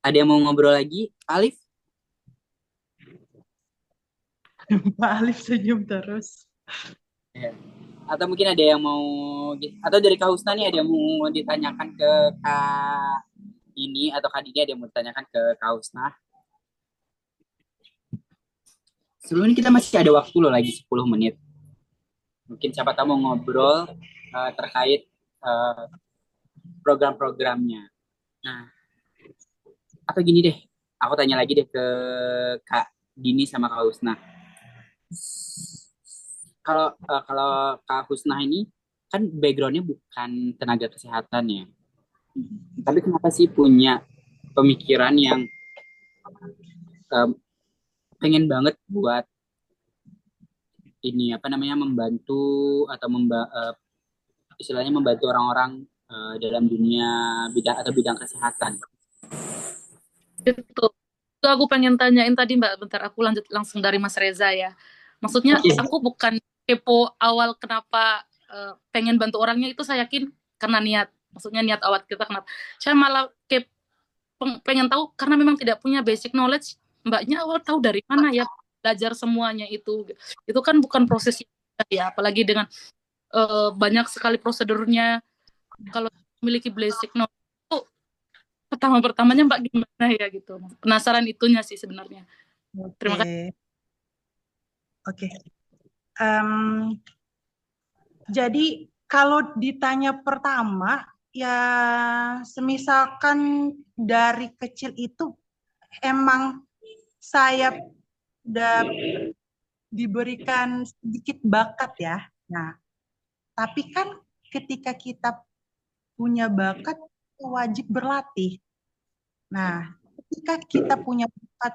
ada yang mau ngobrol lagi? Alif? Pak Alif senyum terus. Ya. Atau mungkin ada yang mau, atau dari Kak Husna nih ada yang mau ditanyakan ke Kak ini, atau Kak Dini ada yang mau ditanyakan ke Kak Husna? Sebelum ini kita masih ada waktu loh, lagi 10 menit. Mungkin siapa tahu mau ngobrol terkait program-programnya. Nah, atau gini deh, aku tanya lagi deh ke Kak Dini sama Kak Husna. Kalau Kak Husna ini kan backgroundnya bukan tenaga kesehatan ya, tapi kenapa sih punya pemikiran yang pengen banget buat ini membantu atau istilahnya membantu orang-orang dalam dunia bidang kesehatan? Itu aku pengen tanyain tadi Mbak, bentar aku lanjut langsung dari Mas Reza ya. Maksudnya aku bukan kepo awal kenapa pengen bantu orangnya, itu saya yakin karena niat. Maksudnya niat awal kita kenapa. Saya malah pengen tahu karena memang tidak punya basic knowledge. Mbaknya awal tahu dari mana ya belajar semuanya itu. Itu kan bukan proses ya, apalagi dengan banyak sekali prosedurnya. Kalau memiliki basic knowledge itu pertamanya Mbak gimana ya gitu. Penasaran itunya sih sebenarnya. Terima kasih. Oke. Jadi kalau ditanya pertama, ya semisalkan dari kecil itu emang saya udah diberikan sedikit bakat ya. Nah, tapi kan ketika kita punya bakat, wajib berlatih. Nah, ketika kita punya bakat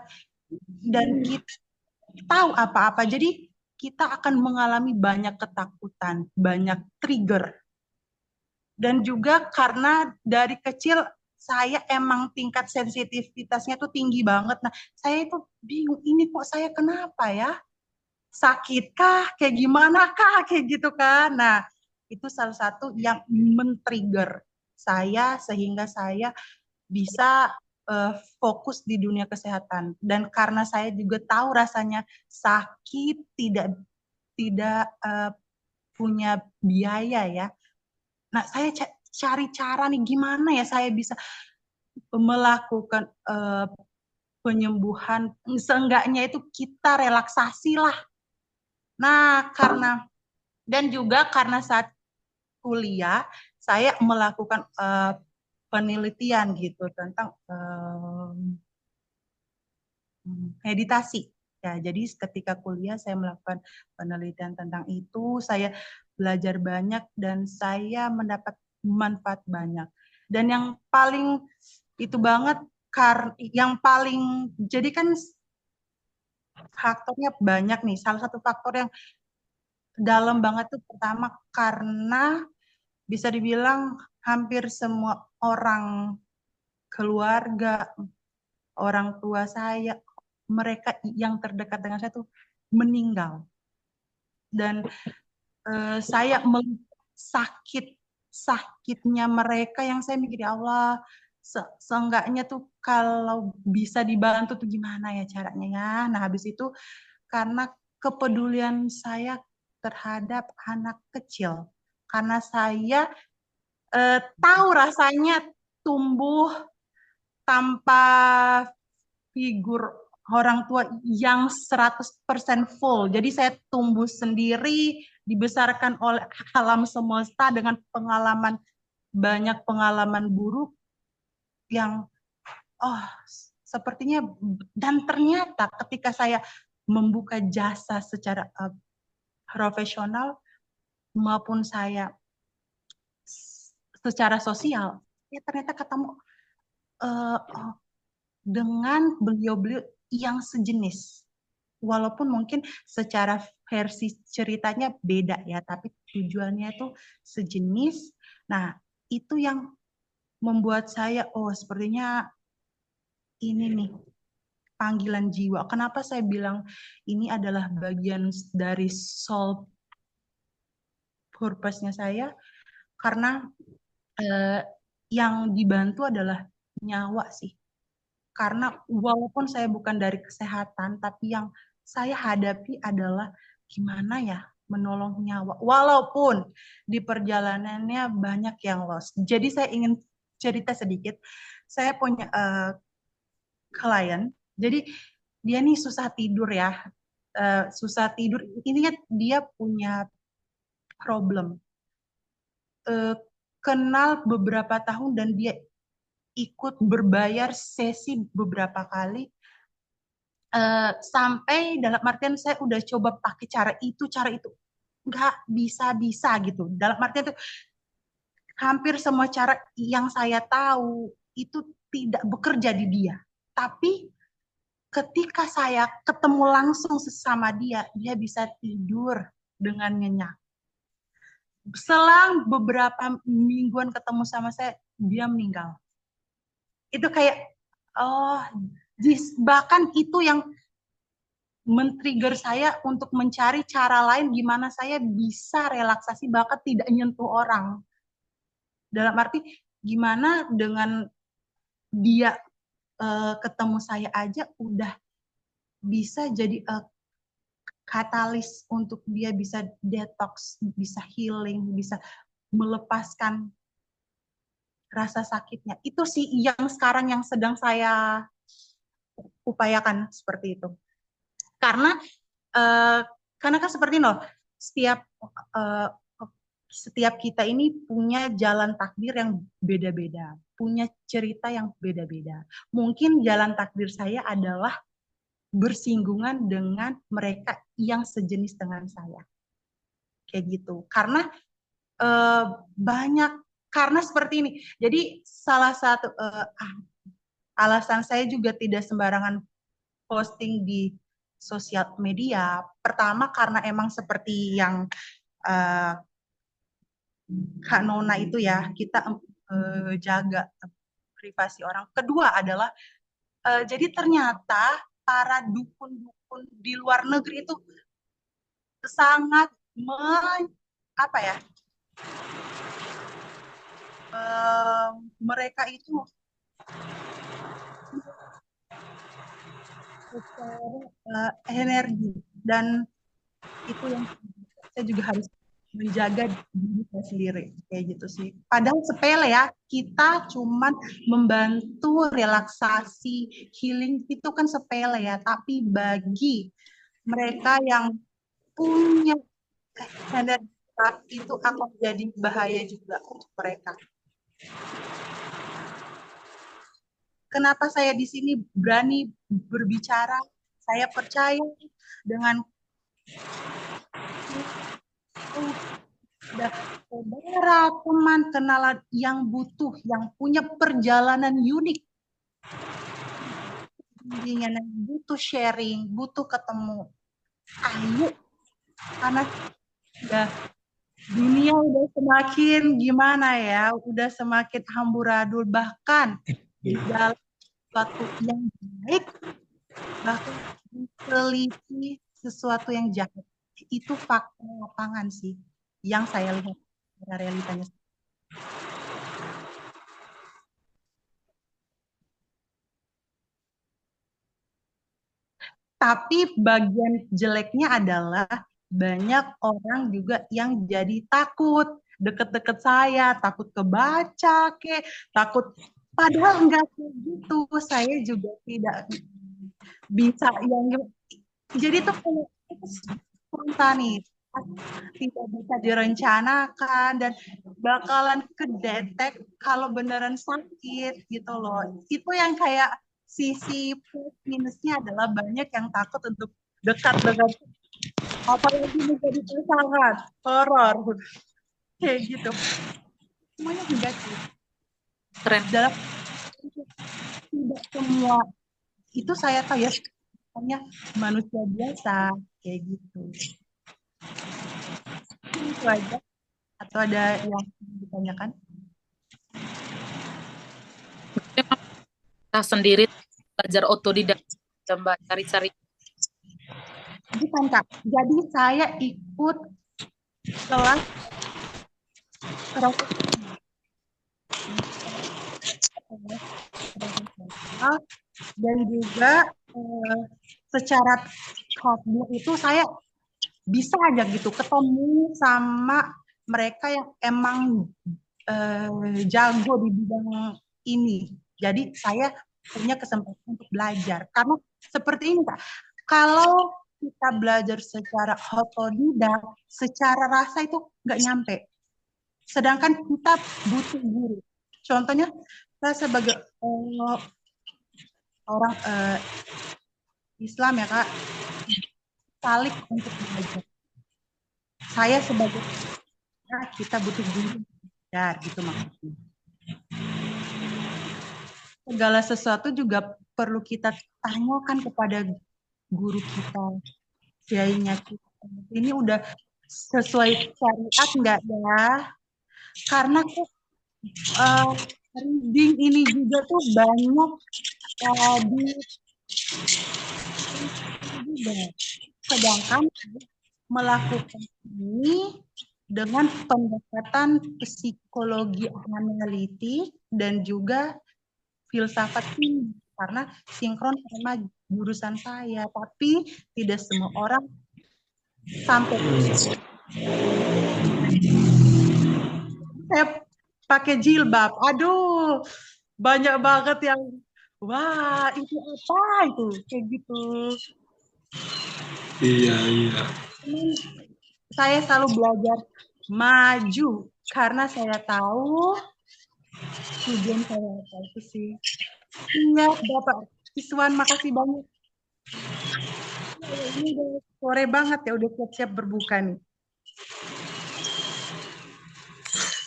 dan kita tahu apa-apa, jadi kita akan mengalami banyak ketakutan, banyak trigger. Dan juga karena dari kecil saya emang tingkat sensitivitasnya tuh tinggi banget. Nah, saya itu bingung, ini kok saya kenapa ya? Sakitkah? Kayak gimana kah? Kayak gitu kan. Nah, itu salah satu yang men-trigger saya sehingga saya bisa fokus di dunia kesehatan. Dan karena saya juga tahu rasanya sakit, tidak punya biaya ya. Nah, saya cari cara nih gimana ya saya bisa melakukan penyembuhan, seenggaknya itu kita relaksasi lah. Nah, dan juga karena saat kuliah saya melakukan penelitian gitu tentang meditasi. Ya, jadi ketika kuliah saya melakukan penelitian tentang itu, saya belajar banyak dan saya mendapat manfaat banyak. Dan yang paling itu banget, yang paling, jadi kan faktornya banyak nih. Salah satu faktor yang dalam banget tuh pertama karena bisa dibilang hampir semua orang keluarga, orang tua saya, mereka yang terdekat dengan saya tuh meninggal. Dan saya sakitnya mereka yang saya mikir, ya Allah, seenggaknya tuh kalau bisa dibantu tuh gimana ya caranya ya. Nah, habis itu karena kepedulian saya terhadap anak kecil. Karena saya tahu rasanya tumbuh tanpa figur orang tua yang 100% full. Jadi saya tumbuh sendiri, dibesarkan oleh alam semesta dengan banyak pengalaman buruk yang sepertinya, dan ternyata ketika saya membuka jasa secara profesional maupun saya secara sosial, ya ternyata ketemu dengan beliau-beliau yang sejenis. Walaupun mungkin secara versi ceritanya beda ya, tapi tujuannya itu sejenis. Nah, itu yang membuat saya, sepertinya ini nih panggilan jiwa. Kenapa saya bilang ini adalah bagian dari soul purpose-nya saya? Karena yang dibantu adalah nyawa sih. Karena walaupun saya bukan dari kesehatan, tapi yang saya hadapi adalah gimana ya menolong nyawa. Walaupun di perjalanannya banyak yang lost. Jadi saya ingin cerita sedikit. Saya punya klien, jadi dia nih susah tidur ya. Susah tidur, intinya dia punya problem. Kenal beberapa tahun dan dia ikut berbayar sesi beberapa kali, sampai dalam artian saya udah coba pakai cara itu nggak bisa gitu. Dalam artian itu hampir semua cara yang saya tahu itu tidak bekerja di dia. Tapi ketika saya ketemu langsung sama dia bisa tidur dengan nyenyak. Selang beberapa mingguan ketemu sama saya, dia meninggal. Itu kayak Oh, bahkan itu yang men-trigger saya untuk mencari cara lain gimana saya bisa relaksasi bahkan tidak nyentuh orang. Dalam arti gimana dengan dia ketemu saya aja udah bisa jadi katalis untuk dia bisa detox, bisa healing, bisa melepaskan rasa sakitnya. Itu sih yang sekarang yang sedang saya upayakan seperti itu. Karena kan seperti setiap kita ini punya jalan takdir yang beda-beda, punya cerita yang beda-beda. Mungkin jalan takdir saya adalah bersinggungan dengan mereka yang sejenis dengan saya. Kayak gitu. Karena karena seperti ini. Jadi salah satu alasan saya juga tidak sembarangan posting di sosial media. Pertama karena emang seperti yang Kak Nona itu ya, kita jaga privasi orang. Kedua adalah jadi ternyata para dukun-dukun di luar negeri itu sangat mereka itu energi, dan itu yang saya juga harus menjaga diri saya sendiri kayak gitu sih. Padahal sepele ya, kita cuman membantu relaksasi, healing itu kan sepele ya, tapi bagi mereka yang punya energi itu akan jadi bahaya juga untuk mereka. Kenapa saya di sini berani berbicara? Saya percaya dengan saudara, teman, kenalan yang butuh, yang punya perjalanan unik, yang butuh sharing, butuh ketemu. Ayo, karena dunia udah semakin gimana ya, udah semakin amburadul, bahkan dalam sesuatu yang baik, bahkan teliti sesuatu yang jahat. Itu fakta lapangan sih yang saya lihat realitanya. Tapi bagian jeleknya adalah banyak orang juga yang jadi takut deket-deket saya, takut kebaca, takut. Padahal enggak kayak gitu. Saya juga tidak bisa yang jadi tuh spontanitas tidak bisa direncanakan dan bakalan kedetek kalau beneran sakit gitu loh. Itu yang kayak sisi plus minusnya adalah banyak yang takut untuk dekat-dekat, apalagi menjadi pasangan horor kayak gitu. Semuanya negatif. Keren. Dalam tidak semua itu saya tahu ya, hanya manusia biasa kayak gitu. Itu aja. Atau ada yang ditanyakan? Kita sendiri belajar otodidak, coba cari-cari. Bukan Kak. Jadi saya ikut kelas dan juga secara hobby itu saya bisa aja gitu ketemu sama mereka yang emang jago di bidang ini. Jadi saya punya kesempatan untuk belajar. Karena seperti ini Kak, kalau kita belajar secara otodidak, secara rasa itu nggak nyampe. Sedangkan kita butuh guru. Contohnya, saya sebagai orang Islam ya Kak, salik untuk belajar. Saya sebagai kita butuh guru belajar gitu maksudnya. Segala sesuatu juga perlu kita tanyakan kepada guru kita, kiainya kita. Ini udah sesuai syariat nggak ya? Karena reading ini juga tuh banyak di sedangkan melakukan ini dengan pendekatan psikologi analitik dan juga filsafat tinggi, karena sinkron sama jurusan saya, tapi tidak semua orang sampai saya pakai jilbab. Aduh, banyak banget yang wah itu apa itu kayak gitu. Iya. Saya selalu belajar maju karena saya tahu tujuan saya apa itu sih. Iya, Bapak Iswan, makasih banyak. Ini udah sore banget ya, udah siap-siap berbuka nih.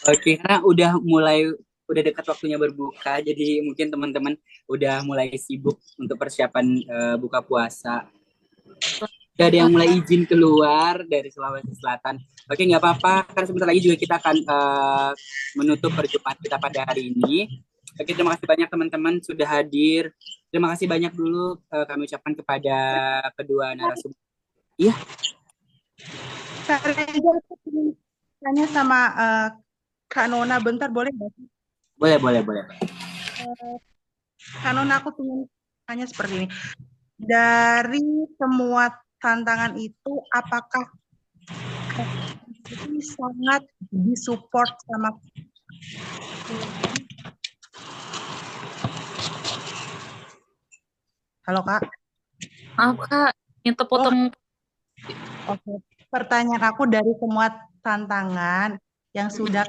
Oke, karena udah dekat waktunya berbuka, jadi mungkin teman-teman udah mulai sibuk untuk persiapan buka puasa. Udah ada yang mulai izin keluar dari Sulawesi Selatan. Oke, nggak apa-apa, karena sebentar lagi juga kita akan menutup perjumpaan kita pada hari ini. Oke, terima kasih banyak teman-teman sudah hadir. Terima kasih banyak dulu kami ucapkan kepada kedua narasumber. Iya. Saya tanya sama Kak Nona bentar, boleh nggak sih? Boleh. Kak Nona, aku ingin tanya seperti ini. Dari semua tantangan itu, apakah ini sangat disupport sama Halo Kak? Maaf Kak, yang terpotong. Oke. Pertanyaan aku dari semua tantangan yang sudah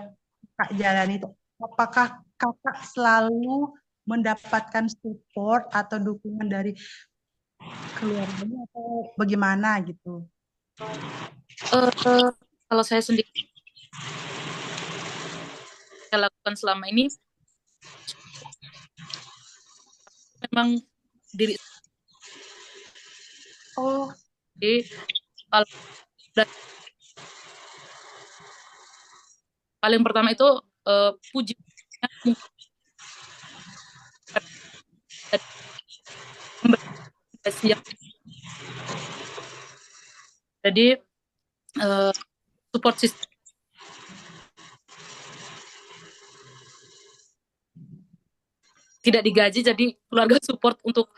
Kak jalani itu, apakah Kakak selalu mendapatkan support atau dukungan dari keluarganya atau bagaimana gitu? Kalau saya sendiri saya lakukan selama ini memang diri. Jadi kalau paling pertama itu puji. Jadi support system tidak digaji, jadi keluarga support untuk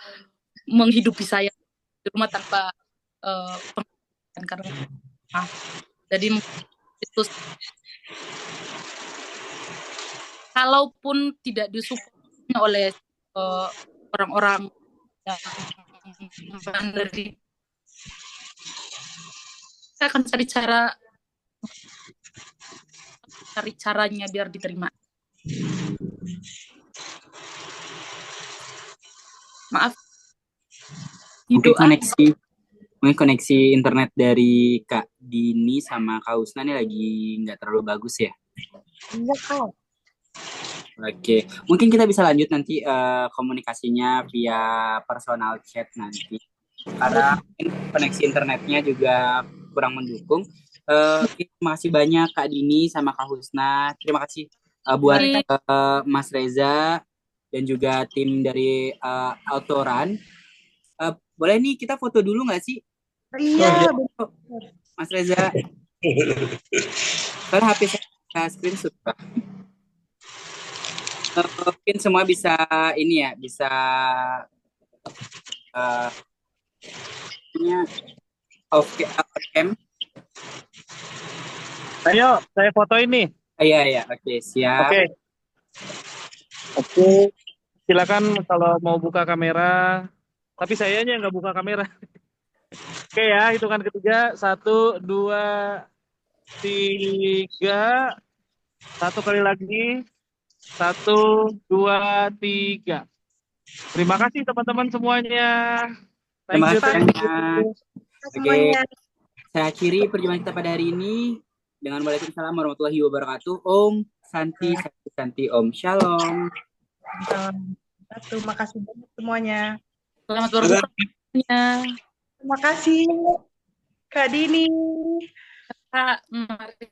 menghidupi saya di rumah tanpa penghasilan, karena jadi itu kalaupun tidak disupport oleh orang-orang yang menerima, saya akan cari caranya biar diterima. Maaf. Mungkin koneksi internet dari Kak Dini sama Kak Husna ini lagi nggak terlalu bagus ya? Iya Kak. Oke, mungkin kita bisa lanjut nanti komunikasinya via personal chat nanti. Karena koneksi internetnya juga kurang mendukung. Terima kasih banyak Kak Dini sama Kak Husna. Terima kasih buat Mas Reza dan juga tim dari Autoran. Boleh nih kita foto dulu nggak sih? Iya, Mas Reza. Kalau HP saya screenshot, Pak. Mungkin semua bisa ini ya, bisa off cam. Ayo, saya foto ini. Iya, oke, siap. Oke, silakan kalau mau buka kamera. Tapi sayanya nggak buka kamera. Oke ya, hitungan ketiga. 1, 2, 3. 1 kali lagi. 1, 2, 3. Terima kasih teman-teman semuanya. Terima kasih. Oke, saya akhiri perjumpaan kita pada hari ini dengan Waalaikumsalam warahmatullahi wabarakatuh. Om Santi Om. Shalom. Terima kasih banyak semuanya. Selamat berbuka. Terima kasih Kak Dini. Kak, mari.